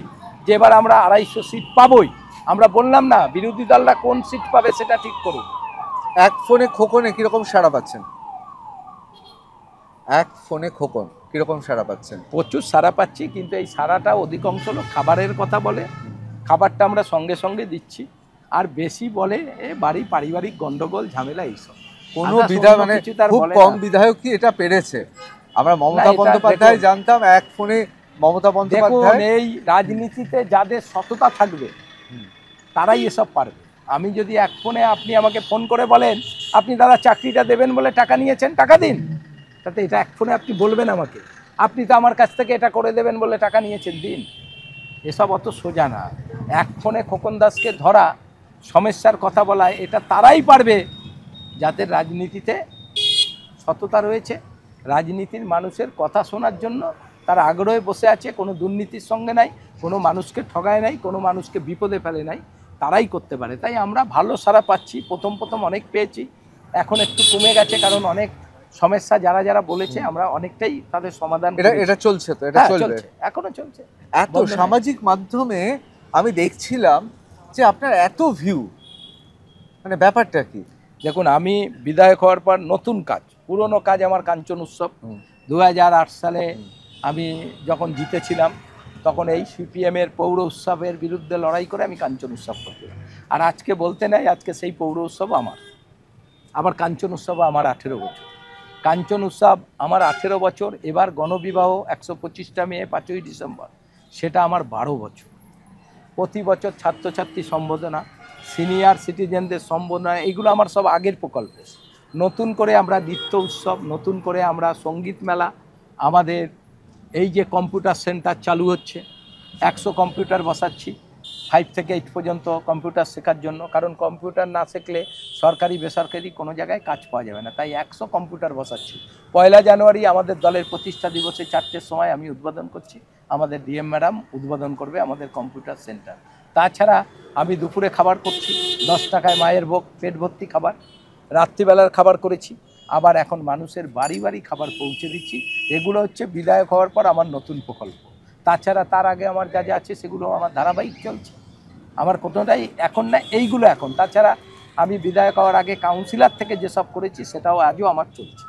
যে এবার আমরা 250 সিট পাবোই। আমরা বললাম না বিরোধী দলরা কোন সিট পাবে সেটা ঠিক করুন। এক ফোনে খোকনে কিরকম সাড়া পাচ্ছেন? এক ফোনে খোকন কিরকম সাড়া পাচ্ছেন? প্রচুর সাড়া পাচ্ছি, কিন্তু এই সাড়াটা অধিকাংশ লোক খাবারের কথা বলে। খাবারটা আমরা সঙ্গে সঙ্গে দিচ্ছি। আর বেশি বলে বাড়ি পারিবারিক গন্ডগোল ঝামেলা এইসব। কোনো বিধায়ক মানে খুব কম বিধায়ক কি এটা পেরেছে? আমরা মমতা বন্দ্যোপাধ্যায় জানতাম, এক ফোনে মমতা বন্দ্যোপাধ্যায়। এই রাজনীতিতে যাদের সততা থাকবে তারাই এসব পারবে। আমি যদি এক ফোনে, আপনি আমাকে ফোন করে বলেন আপনি দাদা চাকরিটা দেবেন বলে টাকা নিয়েছেন, টাকা দিন, তাতে এটা এক ফোনে আপনি বলবেন আমাকে আপনি তো আমার কাছ থেকে এটা করে দেবেন বলে টাকা নিয়েছেন, দিন। এসব অত সোজা না। এক ফোনে খোকন দাসকে ধরা, সমস্যার কথা বলায়, এটা তারাই পারবে যাদের রাজনীতিতে সততা রয়েছে, রাজনীতির মানুষের কথা শোনার জন্য তারা আগ্রহে বসে আছে, কোনো দুর্নীতির সঙ্গে নাই, কোনো মানুষকে ঠগায় নাই, কোনো মানুষকে বিপদে ফেলে নাই, তারাই করতে পারে। তাই আমরা ভালো সাড়া পাচ্ছি। প্রথম অনেক পেয়েছি, এখন একটু কমে গেছে, কারণ অনেক সমস্যা যারা যারা বলেছে আমরা অনেকটাই তাদের সমাধান। এটা চলছে তো, এটা চলবে, এখনো চলছে। এত সামাজিক মাধ্যমে আমি দেখছিলাম যে আপনার এত ভিউ, মানে ব্যাপারটা কি? দেখুন, আমি বিধায়ক হওয়ার পর নতুন কাজ, পুরনো কাজ আমার কাঞ্চন উৎসব। 2008 সালে আমি যখন জিতেছিলাম তখন এই সিপিএমের পৌর উৎসবের বিরুদ্ধে লড়াই করে আমি কাঞ্চন উৎসব করছিলাম। আর আজকে বলতে নাই, আজকে সেই পৌর উৎসব আমার, আবার কাঞ্চন উৎসব আমার 18 বছর। কাঞ্চন উৎসব আমার 18 বছর। এবার গণবিবাহ 125টা মেয়ে 5ই ডিসেম্বর, সেটা আমার 12 বছর। প্রতি বছর ছাত্রছাত্রী সম্বোধনা, সিনিয়র সিটিজেনদের সম্বোধনা, এগুলো আমার সব আগের প্রকল্প। নতুন করে আমরা নৃত্য উৎসব, নতুন করে আমরা সঙ্গীত মেলা, আমাদের এই যে কম্পিউটার সেন্টার চালু হচ্ছে, 100 কম্পিউটার বসাচ্ছি 5 থেকে 8 পর্যন্ত কম্পিউটার শেখার জন্য। কারণ কম্পিউটার না শিখলে সরকারি বেসরকারি কোনো জায়গায় কাজ পাওয়া যাবে না। তাই 100 কম্পিউটার বসাচ্ছি। 1 জানুয়ারি আমাদের দলের প্রতিষ্ঠা দিবসে 4টের সময় আমি উদ্বোধন করছি। আমাদের ডিএম ম্যাডাম উদ্বোধন করবে আমাদের কম্পিউটার সেন্টার। তাছাড়া আমি দুপুরে খাবার করছি, 10 টাকায় মায়ের ভোগ, পেট ভর্তি খাবার। রাত্রিবেলার খাবার করেছি, আবার এখন মানুষের বাড়ি বাড়ি খাবার পৌঁছে দিচ্ছি। এগুলো হচ্ছে বিধায়ক হওয়ার পর আমার নতুন প্রকল্প। তাছাড়া তার আগে আমার যা যা আছে সেগুলো আমার ধারাবাহিক চলছে, আমার কোনোটাই এখন না, এইগুলো এখন। তাছাড়া আমি বিধায়ক হওয়ার আগে কাউন্সিলর থেকে যেসব করেছি সেটাও আজও আমার চলছে।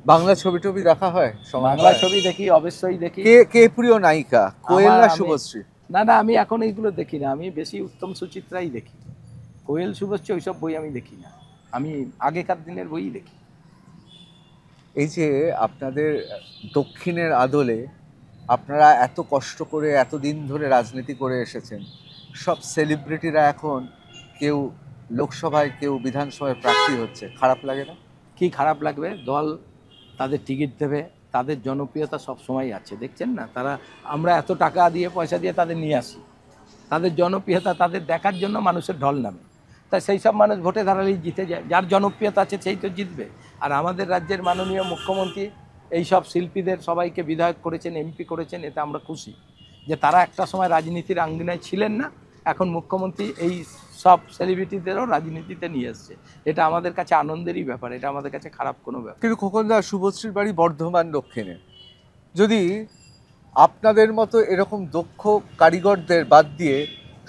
বাংলা ছবি টবি দেখা হয়? বাংলা ছবি দেখি, অবশ্যই দেখি। কে প্রিয় নায়িকা, কোয়েল না শুভশ্রী? না, আমি এখন এইগুলো দেখি না, আমি বেশি উত্তম সুচিত্রাই দেখি। কোয়েল শুভশ্রী ওইসব বই আমি দেখি না, আমি আগেকার দিনের বই দেখি। এই যে আপনাদের দক্ষিণের আদলে আপনারা এত কষ্ট করে এতদিন ধরে রাজনীতি করে এসেছেন, সব সেলিব্রিটিরা এখন কেউ লোকসভায় কেউ বিধানসভায় প্রার্থী হচ্ছে, খারাপ লাগে না? কি খারাপ লাগবে? দল তাদের টিকিট দেবে, তাদের জনপ্রিয়তা সব সময় আছে, দেখছেন না? আমরা এত টাকা দিয়ে পয়সা দিয়ে তাদের নিয়ে আসি, তাদের জনপ্রিয়তা তাদের দেখার জন্য মানুষের ঢল নামে। তাই সেই সব মানুষ ভোটে দাঁড়ালেই জিতে যায়, যার জনপ্রিয়তা আছে সেই তো জিতবে। আর আমাদের রাজ্যের মাননীয় মুখ্যমন্ত্রী এই সব শিল্পীদের সবাইকে বিধায়ক করেছেন, এমপি করেছেন, এতে আমরা খুশি যে তারা একটা সময় রাজনীতির আঙ্গিনায় ছিলেন না, এখন মুখ্যমন্ত্রী এই সব সেলিব্রিটিদেরও রাজনীতিতে নিয়ে এসছে। এটা আমাদের কাছে আনন্দেরই ব্যাপার, এটা আমাদের কাছে খারাপ কোনো ব্যাপার। কিন্তু খোকনদা, শুভশ্রীর বাড়ি বর্ধমান দক্ষিণে, যদি আপনাদের মতো এরকম দক্ষ কারিগরদের বাদ দিয়ে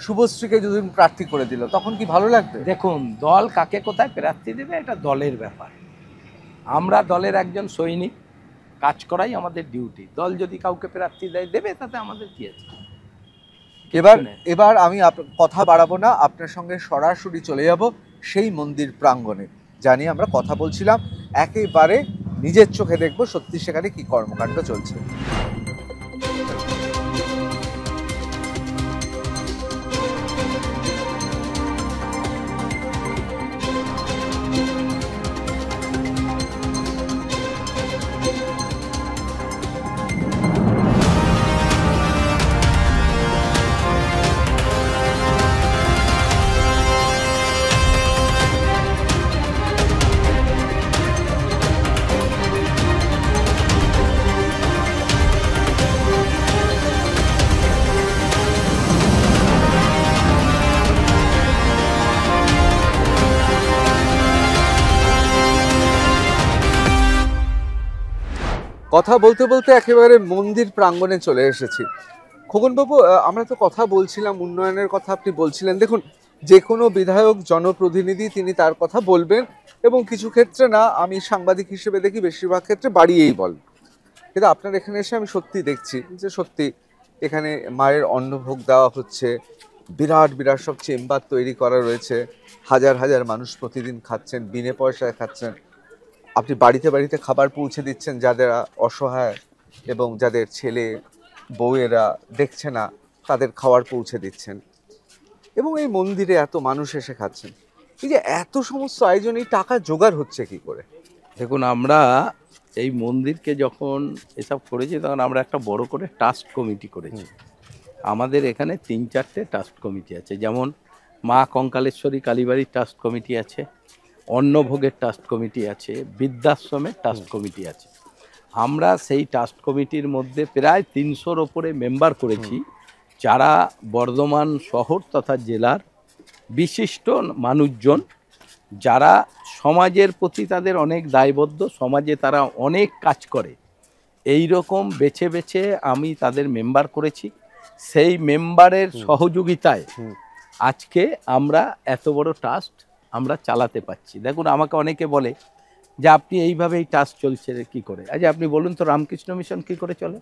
শুভশ্রীকে যদি প্রার্থী করে দিল, তখন কি ভালো লাগবে? দেখুন, দল কাকে কোথায় প্রার্থী দেবে এটা দলের ব্যাপার। আমরা দলের একজন সৈনিক, কাজ করাই আমাদের ডিউটি। দল যদি কাউকে প্রার্থী দেবে, তাতে আমাদের কি আছে। এবার আমি কথা বাড়াবো না, আপনার সঙ্গে সরাসরি চলে যাব সেই মন্দির প্রাঙ্গণে, জানি আমরা কথা বলছিলাম, একেবারে নিজের চোখে দেখবো সত্যি সেখানে কি কর্মকাণ্ড চলছে। কথা বলতে বলতে একেবারে মন্দির প্রাঙ্গণে চলে এসেছি। খোকনবাবু, আমরা তো কথা বলছিলাম উন্নয়নের কথা, আপনি বলছিলেন দেখুন যে কোনো বিধায়ক জনপ্রতিনিধি তিনি তার কথা বলবেন, এবং কিছু ক্ষেত্রে না, আমি সাংবাদিক হিসেবে দেখি বেশিরভাগ ক্ষেত্রে বাড়িয়েই বল। কিন্তু আপনার এখানে এসে আমি সত্যি দেখছি যে সত্যি এখানে মায়ের অন্নভোগ দেওয়া হচ্ছে, বিরাট বিরাট সব চেম্বার তৈরি করা রয়েছে, হাজার হাজার মানুষ প্রতিদিন খাচ্ছেন, বিনে পয়সায় খাচ্ছেন। আপনি বাড়িতে বাড়িতে খাবার পৌঁছে দিচ্ছেন যাদের অসহায় এবং যাদের ছেলে বউয়েরা দেখছে না তাদের খাবার পৌঁছে দিচ্ছেন, এবং এই মন্দিরে এত মানুষ এসে খাচ্ছেন। এই যে এত সমস্ত আয়োজন, এই টাকা জোগাড় হচ্ছে কি করে? দেখুন, আমরা এই মন্দিরকে যখন এসব করেছি তখন আমরা একটা বড় করে ট্রাস্ট কমিটি করেছি। আমাদের এখানে 3-4টে ট্রাস্ট কমিটি আছে, যেমন মা কঙ্কালেশ্বরী কালীবাড়ির ট্রাস্ট কমিটি আছে, অন্নভোগের ট্রাস্ট কমিটি আছে, বৃদ্ধাশ্রমের ট্রাস্ট কমিটি আছে। আমরা সেই ট্রাস্ট কমিটির মধ্যে প্রায় 300-র ওপরে মেম্বার করেছি, যারা বর্ধমান শহর তথা জেলার বিশিষ্ট মানুষজন, যারা সমাজের প্রতি তাদের অনেক দায়বদ্ধ, সমাজে তারা অনেক কাজ করে, এই রকম বেছে বেছে আমি তাদের মেম্বার করেছি। সেই মেম্বারের সহযোগিতায় আজকে আমরা এত বড় ট্রাস্ট আমরা চালাতে পারছি। দেখুন, আমাকে অনেকে বলে যে আপনি এইভাবে এই ট্রাস্ট চলছে কি করে। আচ্ছা, আপনি বলুন তো, রামকৃষ্ণ মিশন কি করে চলে,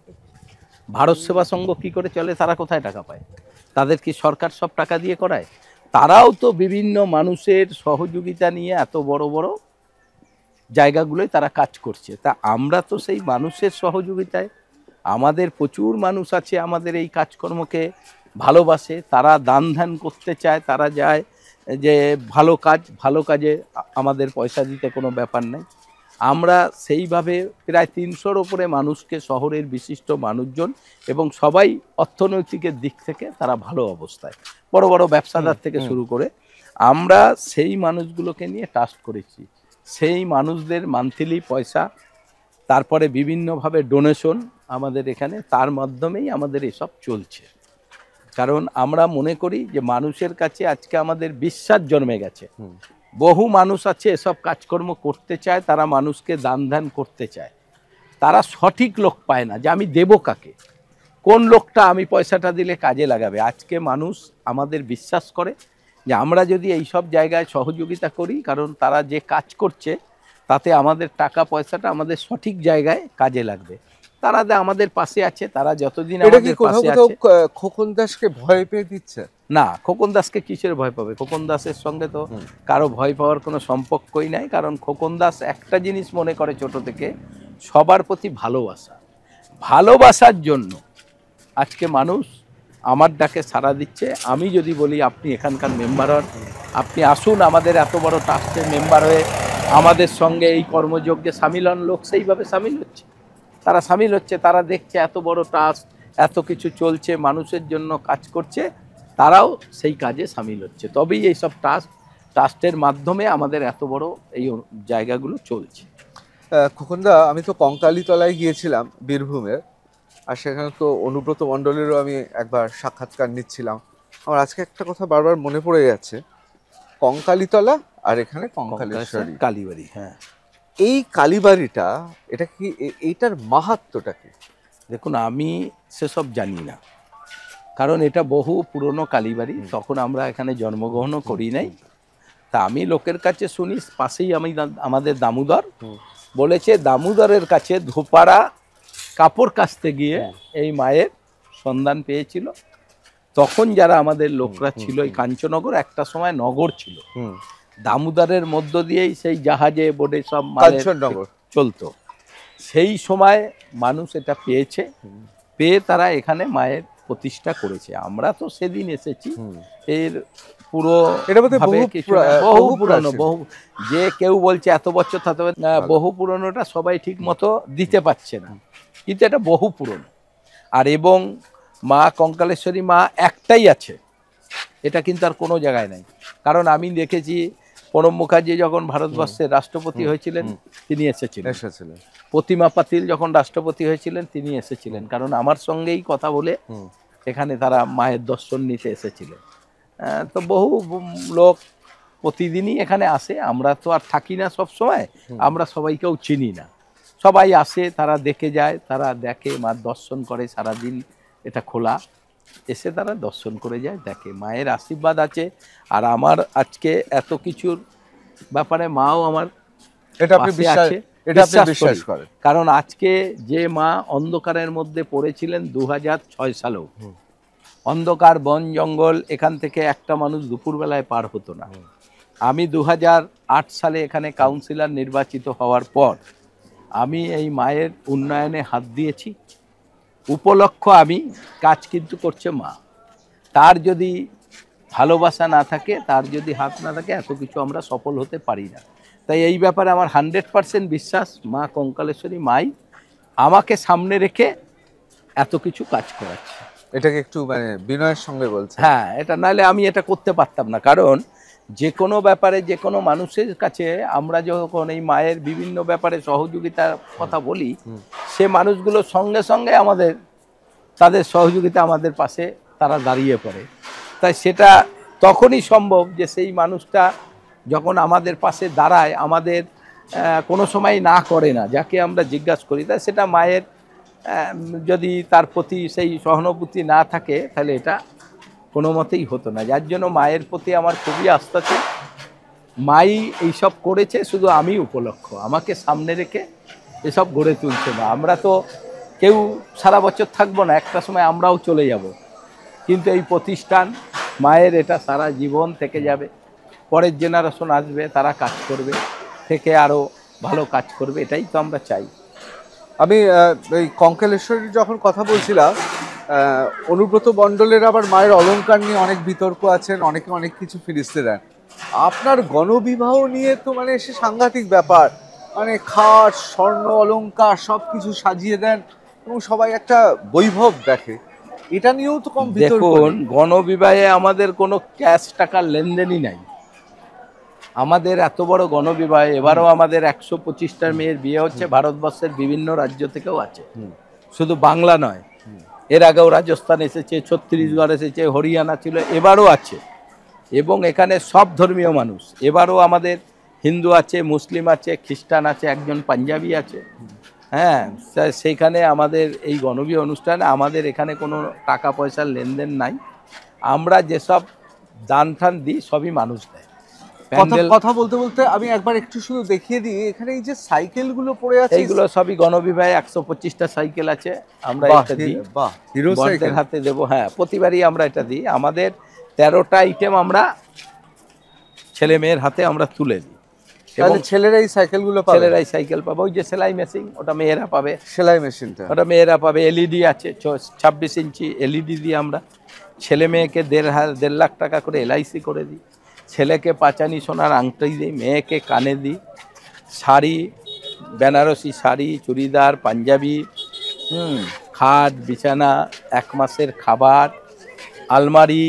ভারত সেবা সংঘ কি করে চলে, তারা কোথায় টাকা পায়? তাদের কি সরকার সব টাকা দিয়ে করায়? তারাও তো বিভিন্ন মানুষের সহযোগিতা নিয়ে এত বড় বড় জায়গাগুলোয় তারা কাজ করছে। তা আমরা তো সেই মানুষের সহযোগিতায়, আমাদের প্রচুর মানুষ আছে আমাদের এই কাজকর্মকে ভালোবাসে, তারা দান ধ্যান করতে চায়, তারা যায় যে ভালো কাজে আমাদের পয়সা দিতে কোনো ব্যাপার নেই। আমরা সেইভাবে প্রায় 300-র ওপরে মানুষকে, শহরের বিশিষ্ট মানুষজন এবং সবাই অর্থনৈতিকের দিক থেকে তারা ভালো অবস্থায়, বড় বড় ব্যবসাদার থেকে শুরু করে, আমরা সেই মানুষগুলোকে নিয়ে ট্রাস্ট করেছি। সেই মানুষদের মান্থলি পয়সা, তারপরে বিভিন্নভাবে ডোনেশন আমাদের এখানে, তার মাধ্যমেই আমাদের এসব চলছে। কারণ আমরা মনে করি যে মানুষের কাছে আজকে আমাদের বিশ্বাস জন্মে গেছে। বহু মানুষ আছে এসব কাজকর্ম করতে চায়, তারা মানুষকে দান ধ্যান করতে চায়, তারা সঠিক লোক পায় না যে আমি দেব কাকে, কোন লোকটা আমি পয়সাটা দিলে কাজে লাগাবে। আজকে মানুষ আমাদের বিশ্বাস করে যে আমরা যদি এই সব জায়গায় সহযোগিতা করি, কারণ তারা যে কাজ করছে তাতে আমাদের টাকা পয়সাটা আমাদের সঠিক জায়গায় কাজে লাগবে। তারা আমাদের পাশে আছে, তারা যতদিন আমাদের পাশে আছে। খোকন দাসকে ভয় পেয়ে দিচ্ছে না, খোকন দাসকে কিসের ভয় পাবে? খোকন দাসের সঙ্গে তো কারো ভয় পাওয়ার কোনো সম্পর্কই নাই। কারণ খোকন দাস একটা জিনিস মনে করে ছোট থেকে, সবার প্রতি ভালোবাসা, ভালোবাসার জন্য আজকে মানুষ আমার ডাকে সাড়া দিচ্ছে। আমি যদি বলি আপনি এখানকার মেম্বার হন, আপনি আসুন আমাদের এত বড় ট্রাস্টের মেম্বার হয়ে আমাদের সঙ্গে এই কর্মযজ্ঞে সামিল হন, লোক সেইভাবে সামিল হচ্ছে, তারা সামিল হচ্ছে, তারা দেখছে এত বড় ট্রাস্ট, এত কিছু চলছে, মানুষের জন্য কাজ করছে, তারাও সেই কাজে সামিল হচ্ছে। তবেই এইসব ট্রাস্টের মাধ্যমে আমাদের এত বড় এই জায়গাগুলো চলছে। খোকনদা, আমি তো কঙ্কালীতলায় গিয়েছিলাম বীরভূমের, আর সেখানে তো অনুব্রত মণ্ডলেরও আমি একবার সাক্ষাৎকার নিচ্ছিলাম। আমার আজকে একটা কথা বারবার মনে পড়ে যাচ্ছে, কঙ্কালীতলা আর এখানে কঙ্কালেশ্বরী কালীবাড়ি। হ্যাঁ, এই কালীবাড়িটা, এটা কি, এইটার মাহাত্ম্যটা কি? দেখুন, আমি সেসব জানি না, কারণ এটা বহু পুরনো কালীবাড়ি, তখন আমরা এখানে জন্মগ্রহণও করি নাই। তা আমি লোকের কাছে শুনি, পাশেই আমাদের দামোদর বলেছে, দামোদরের কাছে ধোপারা কাপড় কাচতে গিয়ে এই মায়ের সন্ধান পেয়েছিল। তখন যারা আমাদের লোকরা ছিল, এই কাঞ্চনগর একটা সময় নগর ছিল, দামোদরের মধ্য দিয়েই সেই জাহাজে বোটে সব কাঞ্চননগর চলতো। সেই সময় মানুষ এটা পেয়েছে, পেয়ে তারা এখানে মায়ের প্রতিষ্ঠা করেছে। আমরা তো সেদিন এসেছি, এর পুরো বহু পুরনো, বহু, যে কেউ বলছে এত বছর থাকতে হবে না, বহু পুরনোটা সবাই ঠিক মতো দিতে পারছে না, কিন্তু এটা বহু পুরনো। আর এবং মা কঙ্কালেশ্বরী মা একটাই আছে, এটা কিন্তু আর কোনো জায়গায় নাই। কারণ আমি দেখেছি প্রণব মুখার্জি যখন ভারতবর্ষের রাষ্ট্রপতি হয়েছিলেন তিনি এসেছিলেন, প্রতিমা পাতিল যখন রাষ্ট্রপতি হয়েছিলেন তিনি এসেছিলেন, কারণ আমার সঙ্গেই কথা বলে এখানে তারা মায়ের দর্শন নিতে এসেছিলেন। তো বহু লোক প্রতিদিনই এখানে আসে। আমরা তো আর থাকি না সব সময়, আমরা সবাইকেও চিনি না, সবাই আসে, তারা দেখে যায়, তারা দেখে, মার দর্শন করে, সারাদিন এটা খোলা, এসে তারা দর্শন করে যায়, দেখে। মায়ের আশীর্বাদ আছে। আর আমার আজকে এত কিছুর ব্যাপারে মাও আমার এটা আপনি পাশে আছে, বিশ্বাস করি। করেন? কারণ আজকে যে মা অন্ধকারের মধ্যে পড়েছিলেন 2006 সালেও, অন্ধকার বন জঙ্গল, এখান থেকে একটা মানুষ দুপুরবেলায় পার হতো না। আমি 2008 সালে এখানে কাউন্সিলর নির্বাচিত হওয়ার পর আমি এই মায়ের উন্নয়নে হাত দিয়েছি। উপলক্ষ আমি, কাজ কিন্তু করছে মা। তার যদি ভালোবাসা না থাকে, তার যদি হাত না থাকে, এত কিছু আমরা সফল হতে পারি না। তাই এই ব্যাপারে আমার 100% বিশ্বাস, মা কঙ্কালেশ্বরী মাই আমাকে সামনে রেখে এত কিছু কাজ করাচ্ছে। এটাকে একটু মানে বিনয়ের সঙ্গে বলছেন? হ্যাঁ, এটা নাহলে আমি এটা করতে পারতাম না। কারণ যে কোনো ব্যাপারে, যে কোনো মানুষের কাছে আমরা যখন এই মায়ের বিভিন্ন ব্যাপারে সহযোগিতার কথা বলি, সে মানুষগুলো সঙ্গে সঙ্গে আমাদের, তাদের সহযোগিতা আমাদের পাশে তারা দাঁড়িয়ে পড়ে। তাই সেটা তখনই সম্ভব যে সেই মানুষটা যখন আমাদের পাশে দাঁড়ায়, আমাদের কোনো সময় না করে না, যাকে আমরা জিজ্ঞাসা করি, তাই সেটা মায়ের যদি তার প্রতি সেই সহানুভূতি না থাকে, তাহলে এটা কোনো মতেই হতো না। যার জন্য মায়ের প্রতি আমার খুবই আস্থা আছে। মাই এইসব করেছে, শুধু আমি উপলক্ষ, আমাকে সামনে রেখে এসব গড়ে তুলছে না। আমরা তো কেউ সারা বছর থাকবো না, একটা সময় আমরাও চলে যাব, কিন্তু এই প্রতিষ্ঠান মায়ের, এটা সারা জীবন থেকে যাবে। পরের জেনারেশন আসবে, তারা কাজ করবে, থেকে আরও ভালো কাজ করবে, এটাই তো আমরা চাই। আমি এই কঙ্কালেশ্বরীর যখন কথা বলছিলাম, অনুব্রত মণ্ডলের আবার মায়ের অলংকার নিয়ে অনেক বিতর্ক আছেন, অনেকে অনেক কিছু ফিরিস্তে দেন। আপনার গণবিবাহ নিয়ে তো মানে সে সাংঘাতিক ব্যাপার, মানে খাট, স্বর্ণ অলংকার সব কিছু সাজিয়ে দেন এবং সবাই একটা বৈভব দেখে। এটা নিয়েও তো কম বিতর্ক দেখুন, নেই। গণবিবাহে আমাদের কোনো ক্যাশ টাকার লেনদেনই নাই। আমাদের এত বড় গণবিবাহে এবারও আমাদের 125টা মেয়ের বিয়ে হচ্ছে, ভারতবর্ষের বিভিন্ন রাজ্য থেকেও আছে, শুধু বাংলা নয়। এর আগেও রাজস্থান এসেছে, ছত্তিশগড় এসেছে, হরিয়ানা ছিল, এবারও আছে। এবং এখানে সব ধর্মীয় মানুষ, এবারও আমাদের হিন্দু আছে, মুসলিম আছে, খ্রিস্টান আছে, একজন পাঞ্জাবি আছে। হ্যাঁ, সেইখানে আমাদের এই গণবিবাহ অনুষ্ঠানে আমাদের এখানে কোনো টাকা পয়সার লেনদেন নাই। আমরা যেসব দান ঠান দিই সবই মানুষ দেয়। কথা বলতে বলতে আমি একবার একটু শুধু দেখিয়ে দিই, এখানে এই যে সাইকেলগুলো পড়ে আছে, এইগুলো সবই গণবিবাহে 125টা সাইকেল আছে, আমরা এটা দিই, বড়দের হাতে দেবো। হ্যাঁ, প্রতিবারই আমরা এটা দিই। আমাদের 13টা আইটেম আমরা ছেলে মেয়ের হাতে আমরা তুলে দিই। এবং ছেলেরাই সাইকেলগুলো পাবে? ছেলেরাই সাইকেল পাবে। ওই যে সেলাই মেশিন, ওটা মেয়েরা পাবে। সেলাই মেশিনটা ওটা মেয়েরা পাবে। এলইডি আছে, 26 ইঞ্চি এলইডি দিয়ে আমরা ছেলে মেয়েকে 1.5 লাখ টাকা করে এলআইসি করে দিই। ছেলেকে পাঁচানি সোনার আংটি দিই, মেয়েকে কানে দিই। শাড়ি, বেনারসি শাড়ি, চুড়িদার, পাঞ্জাবি, খাট, বিছানা, 1 মাসের খাবার, আলমারি,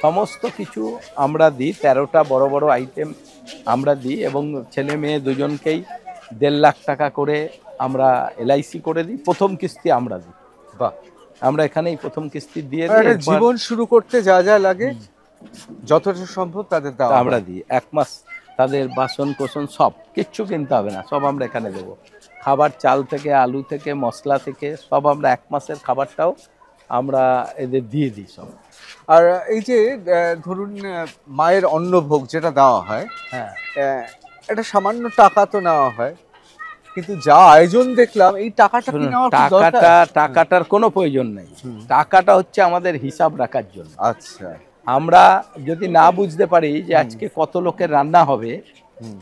সমস্ত কিছু আমরা দিই। 13টা বড় বড় আইটেম আমরা দিই এবং ছেলে মেয়ে দুজনকেই 1.5 লাখ টাকা করে আমরা এলআইসি করে দিই। প্রথম কিস্তি আমরা দিই। বাহ, আমরা এখানেই প্রথম কিস্তি দিয়ে দিই। জীবন শুরু করতে যা যা লাগে যতটা সম্ভব তাদের দাও আমরা দিই। 1 মাস তাদের বাসন কোসন সব কিচ্ছু কিনতে হবে না, সব আমরা এখানে দেবো। খাবার, চাল থেকে, আলু থেকে, মশলা থেকে সব আমরা 1 মাসের খাবারটাও আমরা এদের দিয়ে দিই সব। আর এই যে ধরুন মায়ের অন্নভোগ যেটা দেওয়া হয়, হ্যাঁ, এটা সামান্য টাকা তো নেওয়া হয়, কিন্তু যা আয়োজন দেখলাম, এই টাকাটা কি নেওয়া খুব দরকার? টাকাটার কোনো প্রয়োজন নেই। টাকাটা হচ্ছে আমাদের হিসাব রাখার জন্য। আচ্ছা, আমরা যদি না বুঝতে পারি যে আজকে কত লোকের রান্না হবে,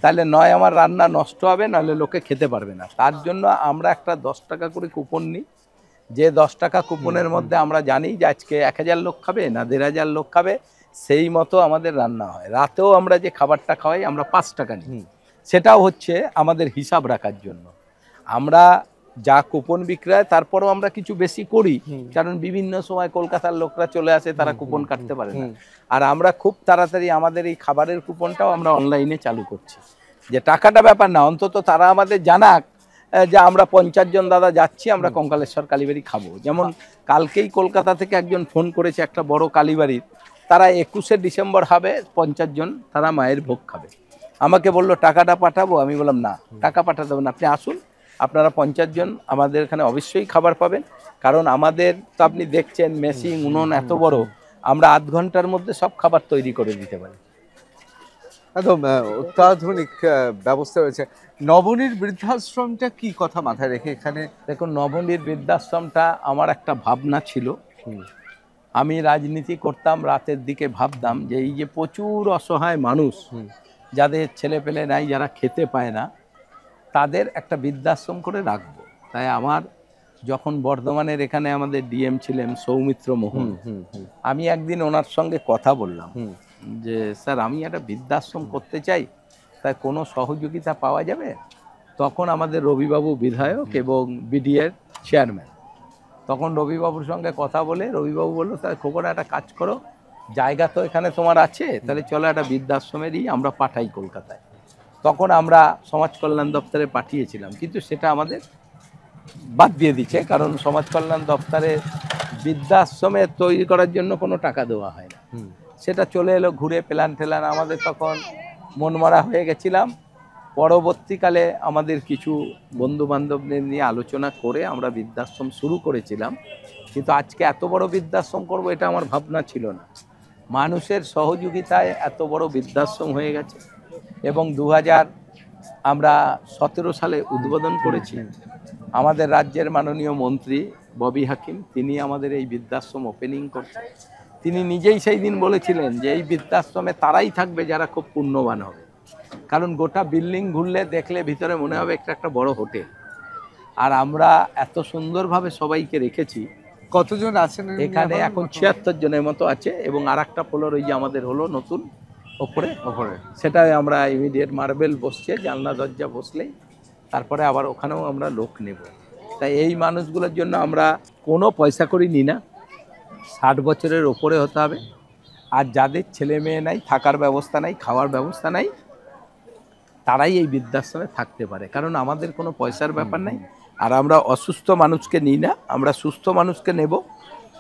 তাহলে নয় আমার রান্না নষ্ট হবে, নাহলে লোকে খেতে পারবে না। তার জন্য আমরা একটা 10 টাকা করে কুপন নিই। যে 10 টাকা কুপনের মধ্যে আমরা জানি যে আজকে 1000 লোক খাবে না 1500 লোক খাবে, সেই মতো আমাদের রান্না হয়। রাতেও আমরা যে খাবারটা খাওয়াই আমরা 5 টাকা নিই, সেটাও হচ্ছে আমাদের হিসাব রাখার জন্য। আমরা যা কুপন বিক্রয়, তারপরেও আমরা কিছু বেশি করি, কারণ বিভিন্ন সময় কলকাতার লোকরা চলে আসে, তারা কুপন কাটতে পারে না। আর আমরা খুব তাড়াতাড়ি আমাদের এই খাবারের কুপনটাও আমরা অনলাইনে চালু করছি। যে টাকাটা ব্যাপার না, অন্তত তারা আমাদের জানাক যে আমরা 50 জন দাদা যাচ্ছি, আমরা কঙ্কালেশ্বর কালীবাড়ি খাবো। যেমন কালকেই কলকাতা থেকে একজন ফোন করেছে, একটা বড় কালীবাড়ির, তারা 21শে ডিসেম্বর হবে 50 জন, তারা মায়ের ভোগ খাবে। আমাকে বললো টাকাটা পাঠাবো, আমি বললাম না, টাকা পাঠাতে হবে না, আপনি আসুন, আপনারা 50 জন আমাদের এখানে অবশ্যই খাবার পাবেন। কারণ আমাদের তো আপনি দেখছেন মেশিন উনুন এত বড়, আমরা আধ ঘন্টার মধ্যে সব খাবার তৈরি করে দিতে পারি। একদম অত্যাধুনিক ব্যবস্থা রয়েছে। নবনীর বৃদ্ধাশ্রমটা কি কথা মাথায় রেখে এখানে? দেখুন, নবনীর বৃদ্ধাশ্রমটা আমার একটা ভাবনা ছিল। আমি রাজনীতি করতাম, রাতের দিকে ভাবতাম যে এই যে প্রচুর অসহায় মানুষ, যাদের ছেলে পেলে নাই, যারা খেতে পায় না, তাদের একটা বৃদ্ধাশ্রম করে রাখবো। তাই আমার যখন বর্ধমানের এখানে আমাদের ডিএম ছিলেন সৌমিত্র মোহন, আমি একদিন ওনার সঙ্গে কথা বললাম যে স্যার আমি একটা বৃদ্ধাশ্রম করতে চাই, তাই কোনো সহযোগিতা পাওয়া যাবে? তখন আমাদের রবিবাবু বিধায়ক এবং বিডিএর চেয়ারম্যান, তখন রবিবাবুর সঙ্গে কথা বলে রবিবাবু বললো তাহলে খোকরা একটা কাজ করো, জায়গা তো এখানে তোমার আছে, তাহলে চলো একটা বৃদ্ধাশ্রমেরই আমরা পাঠাই কলকাতায়। তখন আমরা সমাজ কল্যাণ দপ্তরে পাঠিয়েছিলাম, কিন্তু সেটা আমাদের বাদ দিয়ে দিচ্ছে, কারণ সমাজ কল্যাণ দপ্তরে বৃদ্ধাশ্রমে তৈরি করার জন্য কোনো টাকা দেওয়া হয় না। সেটা চলে এলো ঘুরে, প্ল্যান টেলান, আমাদের তখন মনমরা হয়ে গেছিলাম। পরবর্তীকালে আমাদের কিছু বন্ধু বান্ধবদের নিয়ে আলোচনা করে আমরা বৃদ্ধাশ্রম শুরু করেছিলাম, কিন্তু আজকে এত বড় বৃদ্ধাশ্রম করব এটা আমার ভাবনা ছিল না। মানুষের সহযোগিতায় এত বড় বৃদ্ধাশ্রম হয়ে গেছে, এবং 2017 সালে উদ্বোধন করেছি। আমাদের রাজ্যের মাননীয় মন্ত্রী ববি হাকিম, তিনি আমাদের এই বৃদ্ধাশ্রম ওপেনিং করছেন। তিনি নিজেই সেই দিন বলেছিলেন যে এই বৃদ্ধাশ্রমে তারাই থাকবে যারা খুব পুণ্যবান হবে, কারণ গোটা বিল্ডিং ঘুরলে দেখলে ভিতরে মনে হবে একটা বড় হোটেল। আর আমরা এত সুন্দরভাবে সবাইকে রেখেছি। কতজন আছেন এখানে এখন 76 জনের মতো আছে, এবং আর একটা ফ্লোর ওই যে আমাদের হলো নতুন ওপরে, সেটাই আমরা ইমিডিয়েট মার্বেল বসছে, জানলা দরজা বসলেই, তারপরে আবার ওখানেও আমরা লোক নেব। তাই এই মানুষগুলোর জন্য আমরা কোনো পয়সা করি নি না, 60 বছরের ওপরে হতে হবে, আর যাদের ছেলে মেয়ে নাই, থাকার ব্যবস্থা নাই, খাওয়ার ব্যবস্থা নাই, তারাই এই বৃদ্ধাশ্রমে থাকতে পারে, কারণ আমাদের কোনো পয়সার ব্যাপার নাই। আর আমরা অসুস্থ মানুষকে নিই না, আমরা সুস্থ মানুষকে নেব,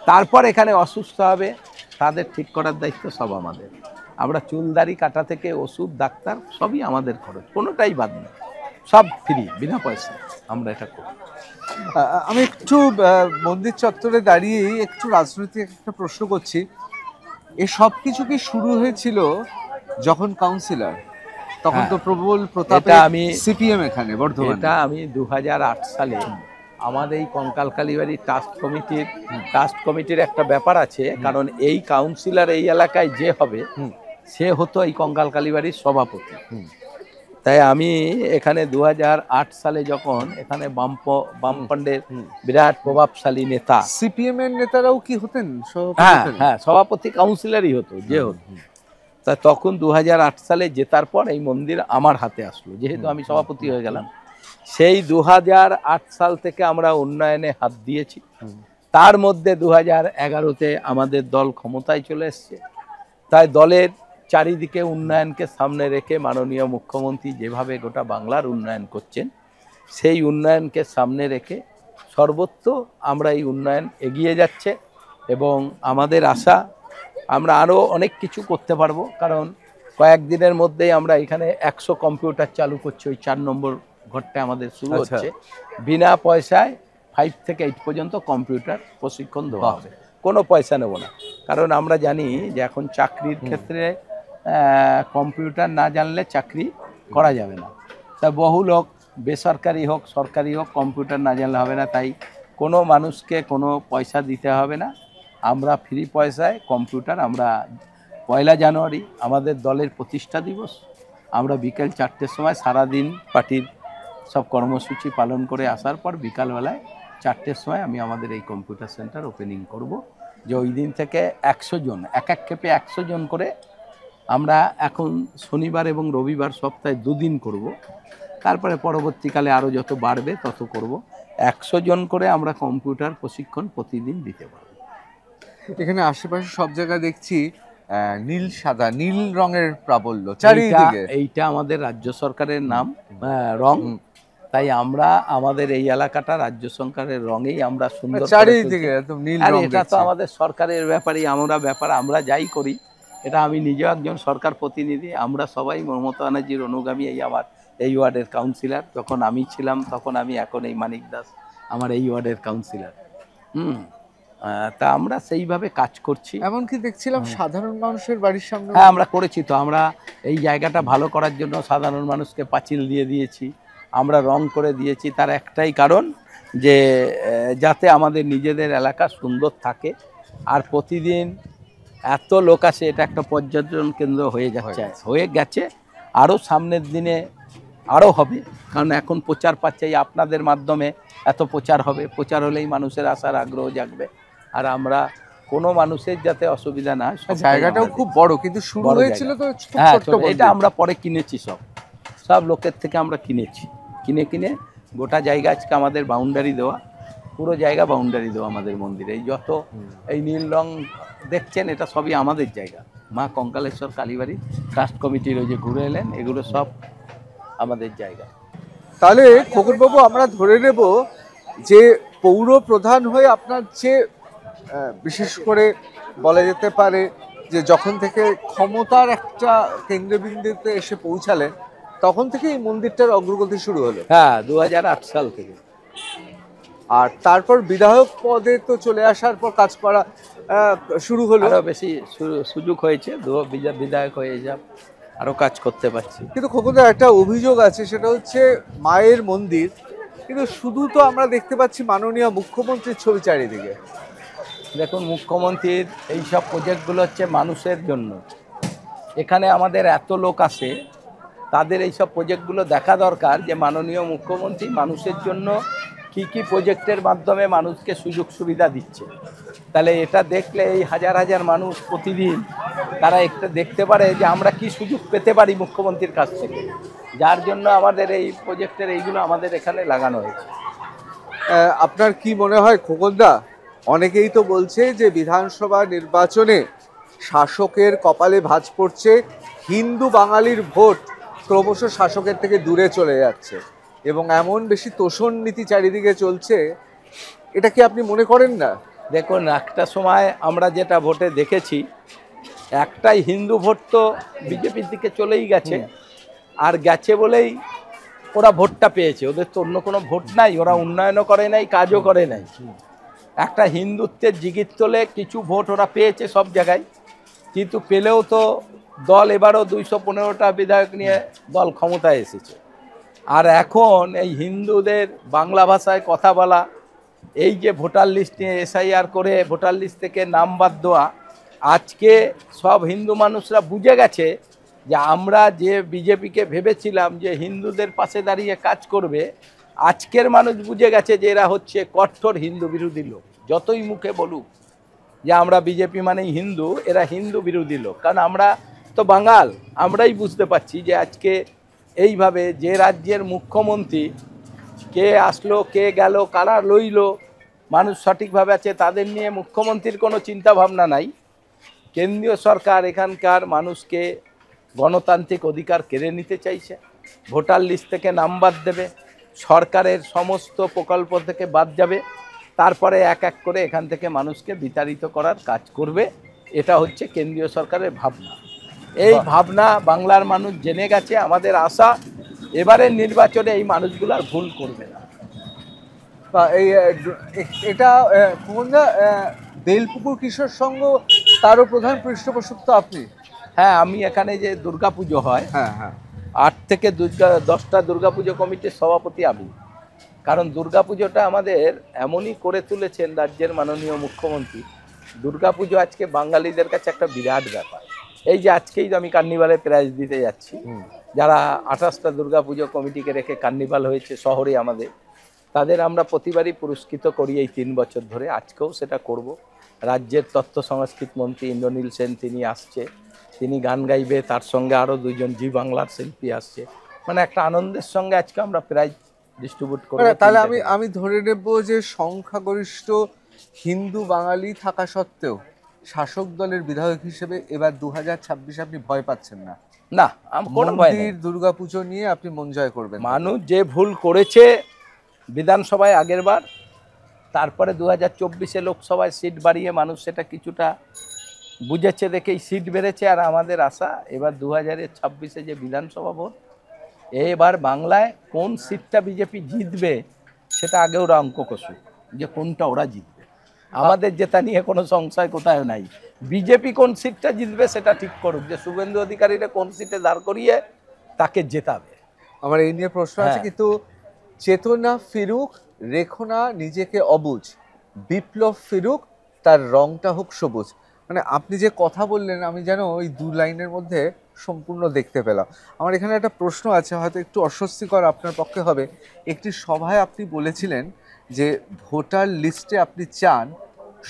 তারপর এখানে অসুস্থ হবে তাদের ঠিক করার দায়িত্ব সব আমাদের। আমরা চুলদাড়ি কাটা থেকে ওষুধ, ডাক্তার সবই আমাদের খরচ, কোনোটাই বাদ নেই, সব ফ্রি, বিনা পয়সা আমরা এটা করি। আমি একটু মন্দির চত্বরে দাঁড়িয়ে একটু রাজনৈতিক একটা প্রশ্ন করছি। এ সব কিছু কি শুরু হয়েছিল যখন কাউন্সিলর, তখন তো প্রবল প্রতাপে আমি সিপিএম এখানে বর্ধমানে? এটা আমি 2008 সালে আমাদের এই কঙ্কালকালীবাড়ি ট্রাস্ট কমিটির একটা ব্যাপার আছে, কারণ এই কাউন্সিলর এই এলাকায় যে হবে সে হতো এই কঙ্কালকালীবাড়ির সভাপতি। তাই আমি এখানে 2008 সালে যখন এখানে বামফ্রন্টের বিরাট প্রভাবশালী নেতা, সিপিএম এর নেতারাও কি হতেন হ্যাঁ সভাপতি কাউন্সিলরই হতো, যে হতো। তা তখন 2008 সালে জেতার পর এই মন্দির আমার হাতে আসলো, যেহেতু আমি সভাপতি হয়ে গেলাম। সেই 2008 সাল থেকে আমরা উন্নয়নে হাত দিয়েছি। তার মধ্যে 2011-তে আমাদের দল ক্ষমতায় চলে এসছে। তাই দলের চারিদিকে উন্নয়নকে সামনে রেখে মাননীয় মুখ্যমন্ত্রী যেভাবে গোটা বাংলার উন্নয়ন করছেন, সেই উন্নয়নকে সামনে রেখে সর্বত্র আমরা এই উন্নয়ন এগিয়ে যাচ্ছে, এবং আমাদের আশা আমরা আরও অনেক কিছু করতে পারবো, কারণ কয়েকদিনের মধ্যেই আমরা এখানে 100 কম্পিউটার চালু করছি। ওই 4 নম্বর ঘরটা আমাদের শুরু হচ্ছে, বিনা পয়সায় 5 থেকে 8 পর্যন্ত কম্পিউটার প্রশিক্ষণ দেওয়া হবে, কোনো পয়সা নেব না। কারণ আমরা জানি যে এখন চাকরির ক্ষেত্রে কম্পিউটার না জানলে চাকরি করা যাবে না। তা বহু লোক, বেসরকারি হোক সরকারি হোক, কম্পিউটার না জানলে হবে না। তাই কোনো মানুষকে কোনো পয়সা দিতে হবে না, আমরা ফ্রি পয়সায় কম্পিউটার, আমরা 1 জানুয়ারি আমাদের দলের প্রতিষ্ঠা দিবস, আমরা বিকেল 4টের সময় সারাদিন পার্টির সব কর্মসূচি পালন করে আসার পর বিকালবেলায় 4টের সময় আমি আমাদের এই কম্পিউটার সেন্টার ওপেনিং করব। যে ওই দিন থেকে 100 জন, এক ক্ষেপে 100 জন করে আমরা এখন শনিবার এবং রবিবার সপ্তাহে 2 দিন করব। তারপরে পরবর্তীকালে আরও যত বাড়বে তত করব। 100 জন করে আমরা কম্পিউটার প্রশিক্ষণ প্রতিদিন দিতে পারব। এখানে আশেপাশে সব জায়গায় দেখছি নীল সাদা, নীল রঙের প্রাবল্য চারিদিকে। এইটা আমাদের রাজ্য সরকারের নাম রং, তাই আমরা আমাদের এই এলাকাটা রাজ্য সরকারের রঙেই আমরা সুন্দর চারিদিকে একদম নীল রং। এটা তো আমাদের সরকারের ব্যাপারই, আমরা যাই করি এটা আমি নিজেও একজন সরকার প্রতিনিধি, আমরা সবাই মমতা ব্যানার্জির অনুগামী। এই আমার এই ওয়ার্ডের কাউন্সিলর, যখন আমি ছিলাম তখন আমি, এখন এই মানিক দাস আমার এই ওয়ার্ডের কাউন্সিলর। তা আমরা সেইভাবে কাজ করছি। এমনকি দেখছিলাম সাধারণ মানুষের বাড়ির সামনে। হ্যাঁ, আমরা করেছি তো। আমরা এই জায়গাটা ভালো করার জন্য সাধারণ মানুষকে পাঁচিল দিয়ে দিয়েছি, আমরা রং করে দিয়েছি। তার একটাই কারণ যে যাতে আমাদের নিজেদের এলাকা সুন্দর থাকে। আর প্রতিদিন এত লোক আসে, এটা একটা পর্যটন কেন্দ্র হয়ে যাচ্ছে, হয়ে গেছে, আরও সামনের দিনে আরও হবে। কারণ এখন প্রচার পাচ্ছে, আপনাদের মাধ্যমে এত প্রচার হবে, প্রচার হলেই মানুষের আসার আগ্রহ জাগবে। আর আমরা কোনো মানুষের যাতে অসুবিধা না হয়। জায়গাটাও খুব বড়, কিন্তু শুরু হয়েছিল তো হ্যাঁ, এটা আমরা পরে কিনেছি, সব লোকের থেকে আমরা কিনেছি, কিনে গোটা জায়গা আজকে আমাদের বাউন্ডারি দেওয়া, পুরো জায়গা বাউন্ডারি দেওয়া আমাদের মন্দিরে। এই যত এই নীল রং দেখছেন, এটা সবই আমাদের জায়গা। মা কঙ্কালেশ্বর কালীবাড়ি ট্রাস্ট কমিটির ওই যে ঘুরে এলেন, এগুলো সব আমাদের জায়গা। তাহলে খোকনবাবু, আমরা ধরে নেব যে পৌর প্রধান হয়ে আপনার যে বিশেষ করে বলা যেতে পারে যে যখন থেকে ক্ষমতার একটা কেন্দ্রবিন্দুতে এসে পৌঁছালেন, তখন থেকে এই মন্দিরটার অগ্রগতি শুরু হলো। হ্যাঁ, 2008 সাল থেকে। আর তারপর বিধায়ক পদে তো চলে আসার পর কাজ করা শুরু হলো, আরো বেশি সুযোগ হয়েছে, বিধায়ক হয়ে যাব, আরো কাজ করতে পারছি। কিন্তু খোকনদা, একটা অভিযোগ আছে, সেটা হচ্ছে মায়ের মন্দির, কিন্তু শুধু তো আমরা দেখতে পাচ্ছি মাননীয় মুখ্যমন্ত্রীর ছবি চারিদিকে। দেখুন, মুখ্যমন্ত্রীর এইসব প্রজেক্টগুলো হচ্ছে মানুষের জন্য। এখানে আমাদের এত লোক আসে, তাদের এইসব প্রজেক্টগুলো দেখা দরকার যে মাননীয় মুখ্যমন্ত্রী মানুষের জন্য কি কি প্রজেক্টের মাধ্যমে মানুষকে সুযোগ সুবিধা দিচ্ছে। তাহলে এটা দেখলে এই হাজার হাজার মানুষ প্রতিদিন তারা একটা দেখতে পারে যে আমরা কি সুযোগ পেতে পারি মুখ্যমন্ত্রীর কাছ থেকে, যার জন্য আমাদের এই প্রজেক্টের এইগুলো আমাদের এখানে লাগানো হয়েছে। আপনার কি মনে হয় খোকনদা, অনেকেই তো বলছে যে বিধানসভা নির্বাচনে শাসকের কপালে ভাঁজ পড়ছে, হিন্দু বাঙালির ভোট ক্রমশ শাসকের থেকে দূরে চলে যাচ্ছে, এবং এমন বেশি তোষণ নীতি চারিদিকে চলছে, এটা কি আপনি মনে করেন না? দেখুন, একটা সময় আমরা যেটা ভোটে দেখেছি, একটাই হিন্দু ভোট তো বিজেপির দিকে চলেই গেছে, আর গেছে বলেই ওরা ভোটটা পেয়েছে। ওদের তো অন্য কোনো ভোট নাই, ওরা উন্নয়নও করে নাই, কাজও করে নাই। একটা হিন্দুত্বের জিগির তোলে কিছু ভোট ওরা পেয়েছে সব জায়গায়, কিন্তু পেলেও তো দল এবারও 215টা বিধায়ক নিয়ে দল ক্ষমতায় এসেছে। আর এখন এই হিন্দুদের বাংলা ভাষায় কথা বলা, এই যে ভোটার লিস্ট নিয়ে এসআইআর করে ভোটার লিস্ট থেকে নাম বাদ দেওয়া, আজকে সব হিন্দু মানুষরা বুঝে গেছে যে আমরা যে বিজেপিকে ভেবেছিলাম যে হিন্দুদের পাশে দাঁড়িয়ে কাজ করবে, আজকের মানুষ বুঝে গেছে যে এরা হচ্ছে কঠোর হিন্দু বিরোধী লোক। যতই মুখে বলুক যে আমরা বিজেপি মানেই হিন্দু, এরা হিন্দু বিরোধী লোক। কারণ আমরা তো বাঙাল, আমরাই বুঝতে পারছি যে আজকে এইভাবে যে রাজ্যের মুখ্যমন্ত্রী কে আসলো, কে গেল, কারা লইল, মানুষ সঠিকভাবে আছে, তাদের নিয়ে মুখ্যমন্ত্রীর কোনো চিন্তা ভাবনা নাই। কেন্দ্রীয় সরকার এখানকার মানুষকে গণতান্ত্রিক অধিকার কেড়ে নিতে চাইছে, ভোটার লিস্ট থেকে নাম বাদ দেবে, সরকারের সমস্ত প্রকল্প থেকে বাদ যাবে, তারপরে এক এক করে এখান থেকে মানুষকে বিতাড়িত করার কাজ করবে। এটা হচ্ছে কেন্দ্রীয় সরকারের ভাবনা। এই ভাবনা বাংলার মানুষ জেনে গেছে। আমাদের আশা এবারের নির্বাচনে এই মানুষগুলো আর ভুল করবে না। এই এটা খোকনদা, বেলপুকুর কিশোর সংঘ, তারও প্রধান পৃষ্ঠপোষক তো আপনি। হ্যাঁ, আমি এখানে যে দুর্গাপুজো হয়, হ্যাঁ হ্যাঁ, 8 থেকে 10টা দুর্গাপুজো কমিটির সভাপতি আমি। কারণ দুর্গাপুজোটা আমাদের এমনই করে তুলেছেন রাজ্যের মাননীয় মুখ্যমন্ত্রী, দুর্গাপুজো আজকে বাঙালিদের কাছে একটা বিরাট ব্যাপার। এই যে আজকেই আমি কার্নিভালে প্রাইজ দিতে যাচ্ছি, যারা 28টা দুর্গাপুজো কমিটিকে রেখে কার্নিভাল হয়েছে শহরে আমাদের, তাদের আমরা প্রতিবারই পুরস্কৃত করি এই 3 বছর ধরে। আজকেও সেটা করব। রাজ্যের তথ্য সংস্কৃতি মন্ত্রী ইন্দ্রনীল সেন তিনি আসছে, তিনি গান গাইবে, তার সঙ্গে আরও 2জন জি বাংলার শিল্পী আসছে। মানে একটা আনন্দের সঙ্গে আজকে আমরা প্রাইজ ডিস্ট্রিবিউট করব। তাহলে আমি ধরে নেব যে সংখ্যাগরিষ্ঠ হিন্দু বাঙালি থাকা সত্ত্বেও শাসক দলের বিধায়ক হিসেবে এবার 2026 আপনি ভয় পাচ্ছেন না? না, কোনো ভয় নেই। দুর্গাপুজো নিয়ে আপনি মন জয় করবেন। মানুষ যে ভুল করেছে বিধানসভায় আগের বার, তারপরে 2024-এ লোকসভায় সিট বাড়িয়ে মানুষ সেটা কিছুটা বুঝেছে দেখেই সিট বেড়েছে। আর আমাদের আশা এবার 2026-এ যে বিধানসভা ভোট, এবার বাংলায় কোন সিটটা বিজেপি জিতবে সেটা আগে ওরা অঙ্ক কষুক, যে কোনটা ওরা জিতবে। আমাদের জেতা নিয়ে কোনো সংশয় কোথাও নাই। বিজেপি কোন সিটটা জিতবে সেটা ঠিক করুক, যে শুভেন্দু অধিকারীরা কোন সিটে দাঁড় করিয়ে তাকে জেতাবে। আমার এই নিয়ে প্রশ্ন আছে, হ্যাঁ। কিন্তু চেতনা ফিরুক, রেখো না নিজেকে অবুঝ, বিপ্লব ফিরুক, তার রংটা হোক সবুজ। মানে আপনি যে কথা বললেন, আমি যেন ওই দু লাইনের মধ্যে সম্পূর্ণ দেখতে পেলাম। আমার এখানে একটা প্রশ্ন আছে, হয়তো একটু অস্বস্তিকর আপনার পক্ষে হবে। একটি সভায় আপনি বলেছিলেন যে ভোটার লিস্টে আপনি চান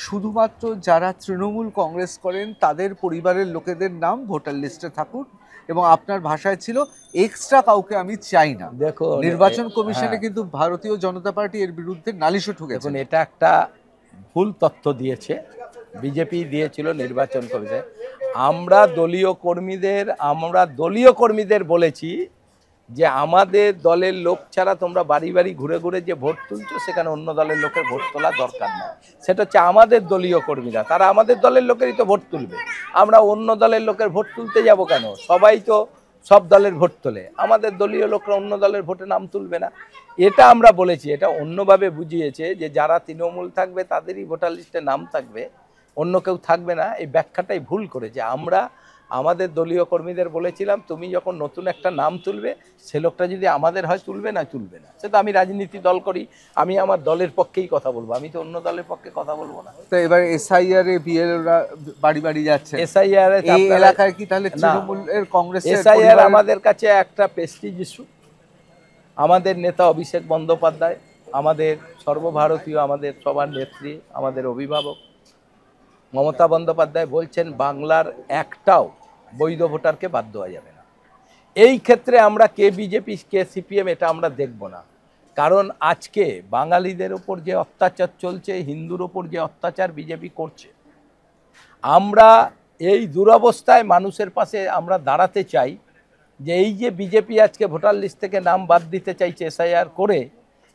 শুধুমাত্র যারা তৃণমূল কংগ্রেস করেন তাদের পরিবারের লোকেদের নাম ভোটার লিস্টে থাকুন, এবং আপনার ভাষায় ছিল এক্সট্রা কাউকে আমি চাই না। দেখো, নির্বাচন কমিশনে হ্যাঁ, কিন্তু ভারতীয় জনতা পার্টি এর বিরুদ্ধে নালিশও ঠুকেছে। দেখুন এটা একটা ভুল তথ্য দিয়েছে, বিজেপি দিয়েছিল নির্বাচন কমিশন। আমরা দলীয় কর্মীদের বলেছি যে আমাদের দলের লোক ছাড়া তোমরা বাড়ি বাড়ি ঘুরে ঘুরে যে ভোট তুলছো, সেখানে অন্য দলের লোকের ভোট তোলা দরকার নেই। সেটা হচ্ছে আমাদের দলীয় কর্মীরা, তারা আমাদের দলের লোকেরই তো ভোট তুলবে। আমরা অন্য দলের লোকের ভোট তুলতে যাব কেন? সবাই তো সব দলের ভোট তোলে, আমাদের দলীয় লোকরা অন্য দলের ভোটে নাম তুলবে না। এটা আমরা বলেছি। এটা অন্যভাবে বুঝিয়েছে যে যারা তৃণমূল থাকবে তাদেরই ভোটার লিস্টে নাম থাকবে, অন্য কেউ থাকবে না। এই ব্যাখ্যাটাই ভুল করেছে। আমরা আমাদের দলীয় কর্মীদের বলেছিলাম, তুমি যখন নতুন একটা নাম তুলবে, সে লোকটা যদি আমাদের হয় তুলবে না। সেটা আমি রাজনীতি দল করি, আমি আমার দলের পক্ষেই কথা বলবো, আমি তো অন্য দলের পক্ষে কথা বলবো না। তো এবার এসআইআর এ বিএলওরা বাড়ি বাড়ি যাচ্ছে, এসআইআর এই এলাকায় কি তাহলে তৃণমূলের কংগ্রেসের এসআইআর আমাদের কাছে একটা প্রেস্টিজ ইস্যু। আমাদের নেতা অভিষেক বন্দ্যোপাধ্যায়, আমাদের সর্বভারতীয়, আমাদের সবার নেত্রী, আমাদের অভিভাবক মমতা বন্দ্যোপাধ্যায় বলছেন বাংলার একটাও বৈধ ভোটারকে বাদ দেওয়া যাবে না। এই ক্ষেত্রে আমরা কে বিজেপি কে সিপিএম এটা আমরা দেখব না। কারণ আজকে বাঙালিদের ওপর যে অত্যাচার চলছে, হিন্দুর ওপর যে অত্যাচার বিজেপি করছে, আমরা এই দুরবস্থায় মানুষের পাশে আমরা দাঁড়াতে চাই। যে এই যে বিজেপি আজকে ভোটার লিস্ট থেকে নাম বাদ দিতে চাইছে এসআইআর করে,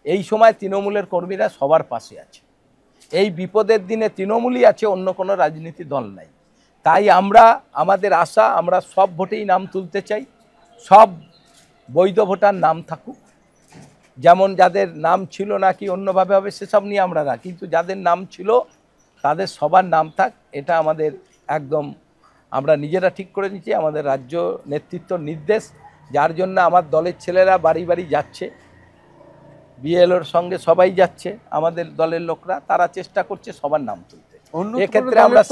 এই সময় তৃণমূলের কর্মীরা সবার পাশে আছে। এই বিপদের দিনে তৃণমূলই আছে, অন্য কোনো রাজনীতি দল নাই। তাই আমাদের আশা, আমরা সব ভোটেই নাম তুলতে চাই, সব বৈধ ভোটার নাম থাকুক। যেমন যাদের নাম ছিল না কি অন্যভাবে হবে সেসব নিয়ে আমরা না, কিন্তু যাদের নাম ছিল তাদের সবার নাম থাক, এটা আমাদের একদম আমরা নিজেরা ঠিক করে নিচ্ছি। আমাদের রাজ্য নেতৃত্বর নির্দেশ, যার জন্য আমার দলের ছেলেরা বাড়ি বাড়ি যাচ্ছে, বিএলওর সঙ্গে সবাই যাচ্ছে, আমাদের দলের লোকরা, তারা চেষ্টা করছে সবার নাম তুলতে। এক্ষেত্রে আমরা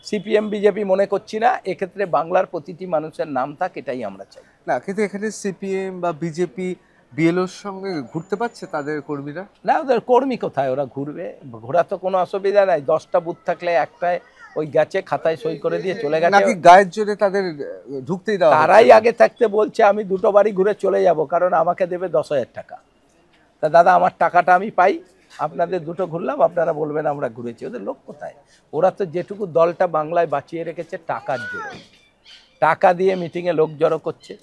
সিপিএম বিজেপি মনে করছি না, এক্ষেত্রে বাংলার প্রতিটি মানুষের নাম থাক, এটাই আমরা চাই। না, কিন্তু এখানে সিপিএম বা বিজেপি বিএলওর সঙ্গে ঘুরতে পারছে তাদের কর্মীরা? না, ওদের কর্মী কোথায়, ওরা ঘুরবে, ঘোরা তো কোনো অসুবিধা নাই। 10টা বুথ থাকলে একটায় ওই গেছে, খাতায় সই করে দিয়ে চলে গেছে। নাকি গায়ের জোরে তাদের ঢুকতেই দেওয়া? তারাই আগে থাকতে বলছে আমি 2টো বাড়ি ঘুরে চলে যাব, কারণ আমাকে দেবে 10,000 টাকা। তা দাদা আমার টাকাটা আমি পাই, আপনাদের 2টো ঘুরলাম, আপনারা বলবেন আমরা ঘুরেছি। ওদের লোক কোথায়? ওরা তো যেটুকু দলটা বাংলায় বাঁচিয়ে রেখেছে টাকার জন্য, টাকা দিয়ে মিটিংয়ে লোক জড়ো করছে,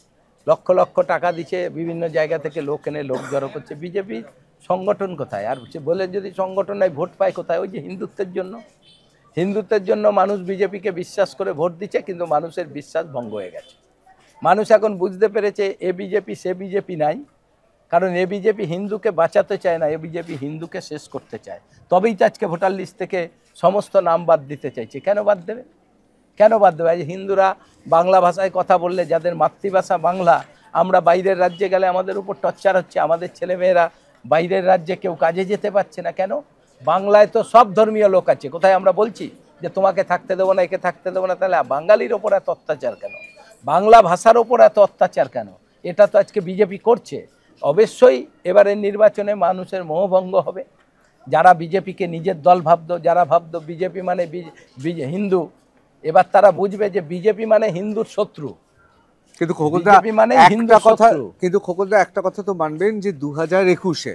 লক্ষ লক্ষ টাকা দিচ্ছে, বিভিন্ন জায়গা থেকে লোক এনে লোক জড়ো করছে। বিজেপি সংগঠন কোথায়? আর বলে যদি সংগঠন নাই, ভোট পায় কোথায়? ওই যে হিন্দুত্বের জন্য মানুষ বিজেপিকে বিশ্বাস করে ভোট দিচ্ছে, কিন্তু মানুষের বিশ্বাস ভঙ্গ হয়ে গেছে। মানুষ এখন বুঝতে পেরেছে এ বিজেপি সে বিজেপি নাই, কারণ এ বিজেপি হিন্দুকে বাঁচাতে চায় না, এ বিজেপি হিন্দুকে শেষ করতে চায়। তবেই তো আজকে ভোটার লিস্ট থেকে সমস্ত নাম বাদ দিতে চাইছে। কেন বাদ দেবে? আজ হিন্দুরা বাংলা ভাষায় কথা বললে, যাদের মাতৃভাষা বাংলা, আমরা বাইরের রাজ্যে গেলে আমাদের উপর টর্চার হচ্ছে, আমাদের ছেলেমেয়েরা বাইরের রাজ্যে কেউ কাজে যেতে পারছে না। কেন? বাংলায় তো সব ধর্মীয় লোক আছে। কোথায় আমরা বলছি যে তোমাকে থাকতে দেবো না, একে থাকতে দেবো না? তাহলে বাঙালির ওপর এত অত্যাচার কেন? বাংলা ভাষার ওপর এত অত্যাচার কেন? এটা তো আজকে বিজেপি করছে। অবশ্যই এবারের নির্বাচনে মানুষের মোহভঙ্গ হবে। যারা বিজেপিকে নিজের দল ভাবতো, যারা ভাবতো বিজেপি মানে হিন্দু, এবার তারা বুঝবে যে বিজেপি মানে হিন্দুর শত্রু। কিন্তু খোকনদা একটা কথা তো মানবেন যে 2021-এ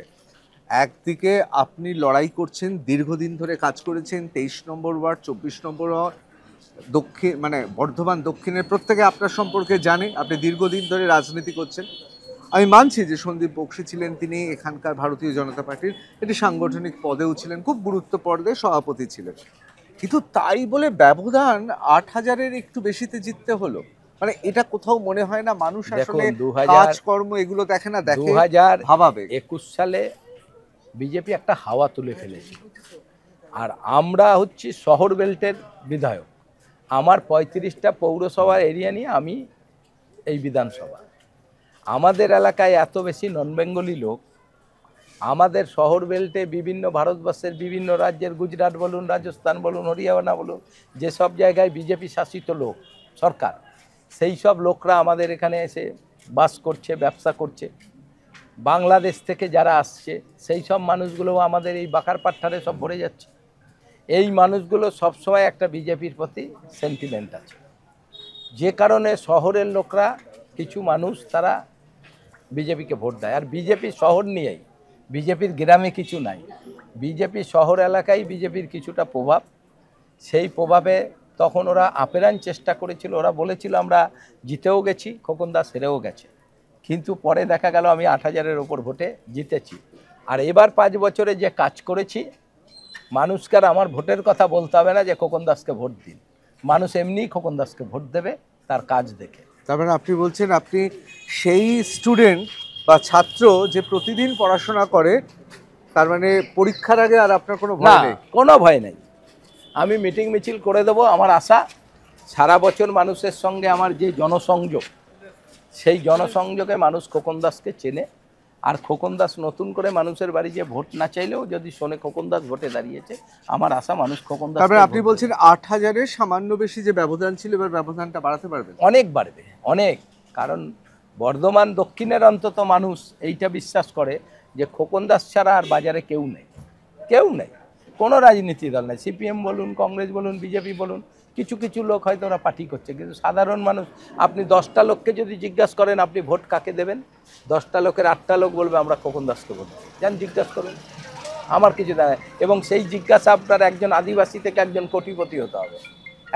একদিকে আপনি লড়াই করছেন, দীর্ঘদিন ধরে কাজ করেছেন, 23 নম্বর ওয়ার্ড, 24 নম্বর ওয়ার্ড, দক্ষিণ মানে বর্ধমান দক্ষিণের প্রত্যেকে আপনার সম্পর্কে জানে, আপনি দীর্ঘদিন ধরে রাজনীতি করছেন। আমি মানছি যে সন্দীপ বক্সী ছিলেন, তিনি এখানকার ভারতীয় জনতা পার্টির একটি সাংগঠনিক পদেও ছিলেন, খুব গুরুত্ব পদে সভাপতি ছিলেন। কিন্তু তাই বলে ব্যবধান 8,000-এর একটু বেশিতে জিততে হলো, মানে এটা কোথাও মনে হয় না মানুষ আসলে দেখুন কাজকর্ম এগুলো দেখে না, দেখে 2021 সালে বিজেপি একটা হাওয়া তুলে ফেলেছে। আর আমরা হচ্ছি শহর বেল্টের বিধায়ক, আমার 35টা পৌরসভার এরিয়া নিয়ে আমি এই বিধানসভা। আমাদের এলাকায় এত বেশি নন বেঙ্গলি লোক, আমাদের শহর বেল্টে বিভিন্ন ভারতবর্ষের বিভিন্ন রাজ্যের, গুজরাট বলুন, রাজস্থান বলুন, হরিয়ানা বলুন, যেসব জায়গায় বিজেপি শাসিত লোক সরকার, সেই সব লোকরা আমাদের এখানে এসে বাস করছে, ব্যবসা করছে। বাংলাদেশ থেকে যারা আসছে সেই সব মানুষগুলো আমাদের এই বাকারপাট্টারে সব ভরে যাচ্ছে। এই মানুষগুলো সবসময় একটা বিজেপির প্রতি সেন্টিমেন্ট আছে, যে কারণে শহরের লোকরা, কিছু মানুষ তারা বিজেপিকে ভোট দেয়। আর বিজেপি শহর নিয়েই, বিজেপির গ্রামে কিছু নাই, বিজেপি শহর এলাকায় বিজেপির কিছুটা প্রভাব। সেই প্রভাবে তখন ওরা আপ্রাণ চেষ্টা করেছিল, ওরা বলেছিল আমরা জিতেও গেছি, খোকন দাস হেরেও গেছে, কিন্তু পরে দেখা গেল আমি 8,000-এর ওপর ভোটে জিতেছি। আর এবার 5 বছরে যে কাজ করেছি, মানুষকে আর আমার ভোটের কথা বলতে হবে না যে খোকন দাসকে ভোট দিন, মানুষ এমনিই খোকন দাসকে ভোট দেবে তার কাজ দেখে। তার মানে আপনি বলছেন আপনি সেই স্টুডেন্ট বা ছাত্র যে প্রতিদিন পড়াশোনা করে, তার মানে পরীক্ষার আগে আর আপনার কোনো না, ভয় নেই? কোনো ভয় নেই। আমি মিটিং মিছিল করে দেবো। আমার আশা সারা বছর মানুষের সঙ্গে আমার যে জনসংযোগ, সেই জনসংযোগে মানুষ খোকন দাসকে চেনে। আর খোকন দাস নতুন করে মানুষের বাড়ি যে ভোট না চাইলেও যদি শোনে খোকন দাস ভোটে দাঁড়িয়েছে, আমার আশা মানুষ খোকন দাস। তারপরে আপনি বলছেন 8,000-এর সামান্য বেশি যে ব্যবধান ছিল, এবার ব্যবধানটা বাড়াতে পারবেন? অনেক বাড়বে, অনেক। কারণ বর্ধমান দক্ষিণের অন্তত মানুষ এইটা বিশ্বাস করে যে খোকন দাস ছাড়া আর বাজারে কেউ নেই, কেউ নেই, কোনো রাজনীতি দল নেই। সিপিএম বলুন, কংগ্রেস বলুন, বিজেপি বলুন, কিছু কিছু লোক হয়তো ওরা পার্টি করছে, কিন্তু সাধারণ মানুষ, আপনি 10টা লোককে যদি জিজ্ঞাসা করেন আপনি ভোট কাকে দেবেন, 10টা লোকের 8টা লোক বলবে আমরা খোকন দাসকে ভোট দেব। যান জিজ্ঞাসা করুন, আমার কিছু দেয়। এবং সেই জিজ্ঞাসা আপনার একজন আদিবাসী থেকে একজন কোটিপতি হতে হবে,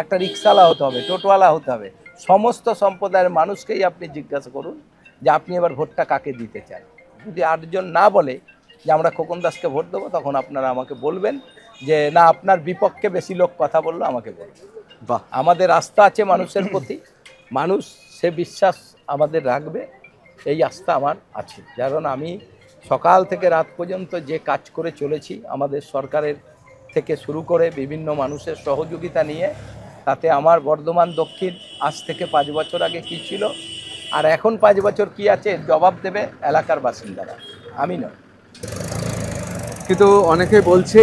একটা রিক্সাওয়ালা হতে হবে, টোটোওয়ালা হতে হবে, সমস্ত সম্প্রদায়ের মানুষকেই আপনি জিজ্ঞাসা করুন যে আপনি এবার ভোটটা কাকে দিতে চান। যদি 8 জন না বলে যে আমরা খোকন দাসকে ভোট দেবো, তখন আপনারা আমাকে বলবেন যে না, আপনার বিপক্ষে বেশি লোক কথা বললো, আমাকে বলবেন। বাহ, আমাদের আস্থা আছে মানুষের প্রতি, মানুষ সে বিশ্বাস আমাদের রাখবে, এই আস্থা আমার আছে। কারণ আমি সকাল থেকে রাত পর্যন্ত যে কাজ করে চলেছি, আমাদের সরকারের থেকে শুরু করে বিভিন্ন মানুষের সহযোগিতা নিয়ে, তাতে আমার বর্ধমান দক্ষিণ আজ থেকে 5 বছর আগে কী ছিল আর এখন 5 বছর কী আছে, জবাব দেবে এলাকার বাসিন্দারা, আমি নয়। কিন্তু অনেকে বলছে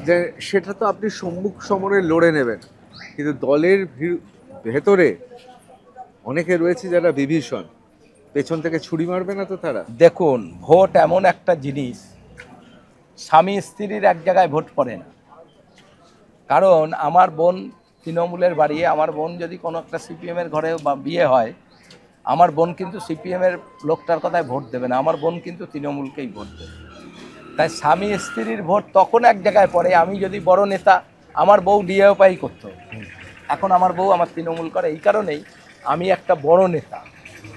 যে সেটা তো আপনি সম্মুখ সমরে লড়ে নেবেন, কিন্তু দলের ভেতরে অনেকে রয়েছে যারা বিভীষণ, পেছন থেকে ছুরি মারবে না তো তারা? দেখুন, ভোট এমন একটা জিনিস, স্বামী স্ত্রীর এক জায়গায় ভোট পড়ে না। কারণ আমার বোন তৃণমূলের বাড়ি, আমার বোন যদি কোনো একটা সিপিএমের ঘরে বা বিয়ে হয়, আমার বোন কিন্তু সিপিএমের লোকটার কথায় ভোট দেবে না, আমার বোন কিন্তু তৃণমূলকেই ভোট দেবে। তাই স্বামী স্ত্রীর ভোট তখন এক জায়গায় পড়ে। আমি যদি বড় নেতা, আমার বউ ডিএওপাই করতো, এখন আমার বউ আমার তৃণমূল করে, এই কারণেই আমি একটা বড় নেতা,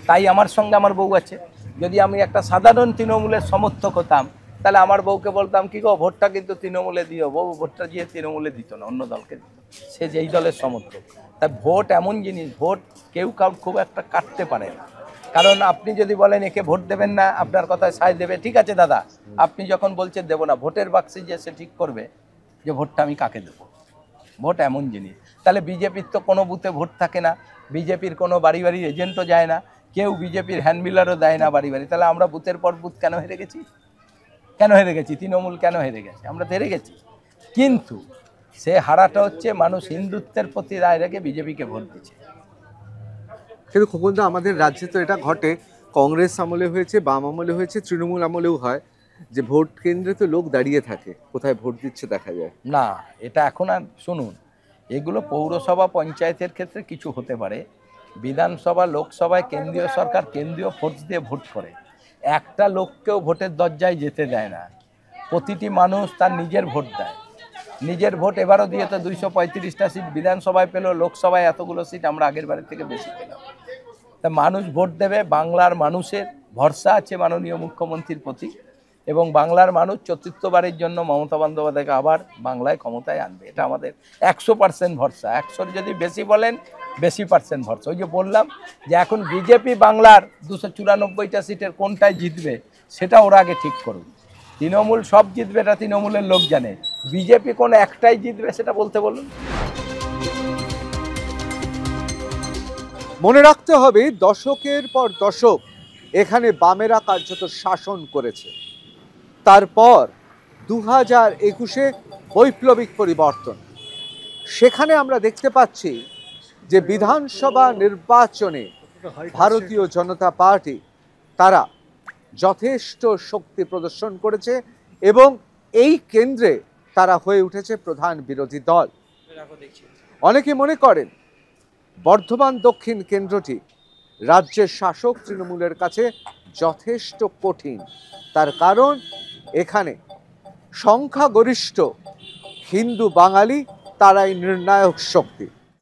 তাই আমার সঙ্গে আমার বউ আছে। যদি আমি একটা সাধারণ তৃণমূলের সমর্থক হতাম, তাহলে আমার বউকে বলতাম কি গো, ভোটটা কিন্তু তৃণমূলে দিও। বউ ভোটটা গিয়ে তৃণমূলে দিত না, অন্য দলকে দিত, সে যেই দলের সমর্থক। তাই ভোট এমন জিনিস, ভোট কেউ কাউকে খুব একটা কাটতে পারে না। কারণ আপনি যদি বলেন একে ভোট দেবেন না, আপনার কথায় সায় দেবে, ঠিক আছে দাদা, আপনি যখন বলছেন দেবো না, ভোটের বাক্সে যে সে ঠিক করবে যে ভোটটা আমি কাকে দেবো। ভোট এমন জিনিস। তাহলে বিজেপির তো কোনো বুথে ভোট থাকে না, বিজেপির কোনো বাড়ি বাড়ি এজেন্টও যায় না, কেউ বিজেপির হ্যান্ডবিলারও দেয় না বাড়ি বাড়ি। তাহলে আমরা বুথের পর বুথ কেন হেরে গেছি? কেন হেরে গেছি? তৃণমূল কেন হেরে গেছে? আমরা তো হেরে গেছি। কিন্তু সে হারাটা হচ্ছে মানুষ হিন্দুত্বের প্রতি রায় রেখে বিজেপিকে ভোট দিচ্ছে। কিন্তু খোকনদা, আমাদের রাজ্যে তো এটা ঘটে, কংগ্রেস আমলে হয়েছে, বাম আমলে হয়েছে, তৃণমূল আমলেও হয়, যে ভোট কেন্দ্রে তো লোক দাঁড়িয়ে থাকে, কোথায় ভোট দিচ্ছে দেখা যায় না, এটা এখন আর শুনুন, এগুলো পৌরসভা পঞ্চায়েতের ক্ষেত্রে কিছু হতে পারে, বিধানসভা লোকসভায় কেন্দ্রীয় সরকার কেন্দ্রীয় ফোর্স দিয়ে ভোট করে, একটা লোককেও ভোটের দরজায় যেতে দেয় না। প্রতিটি মানুষ তার নিজের ভোট দেয়, নিজের ভোট। এবারও দিয়ে তো 235টা সিট বিধানসভায় পেল, লোকসভায় এতগুলো সিট আমরা আগের বারের থেকে বেশি পেলাম। তা মানুষ ভোট দেবে, বাংলার মানুষের ভরসা আছে মাননীয় মুখ্যমন্ত্রীর প্রতি, এবং বাংলার মানুষ চতুর্থবারের জন্য মমতা বন্দ্যোপাধ্যায়কে আবার বাংলায় ক্ষমতায় আনবে। এটা আমাদের 100% ভরসা। 100 যদি বেশি বলেন, বেশি পার্সেন্ট ভরসা। ওই যে বললাম যে এখন বিজেপি বাংলার 294টা সিটের কোনটায় জিতবে সেটা ওরা আগে ঠিক করুক। তৃণমূল সব জিতবে, এটা তৃণমূলের লোক জানে। বিজেপি কোন একটাই জিতবে সেটা বলতে বলুন। মনে রাখতে হবে, দশকের পর দশক এখানে বামেরা কার্যত শাসন করেছে। তারপর 2021-এ বৈপ্লবিক পরিবর্তন। সেখানে আমরা দেখতে পাচ্ছি যে বিধানসভা নির্বাচনে ভারতীয় জনতা পার্টি তারা যথেষ্ট শক্তি প্রদর্শন করেছে এবং এই কেন্দ্রে তারা হয়ে উঠেছে প্রধান বিরোধী দল। অনেকে মনে করেন বর্ধমান দক্ষিণ কেন্দ্রটি রাজ্যের শাসক তৃণমূলের কাছে যথেষ্ট কঠিন। তার কারণ এখানে সংখ্যাগরিষ্ঠ হিন্দু বাঙালি, তারাই নির্ণায়ক শক্তি।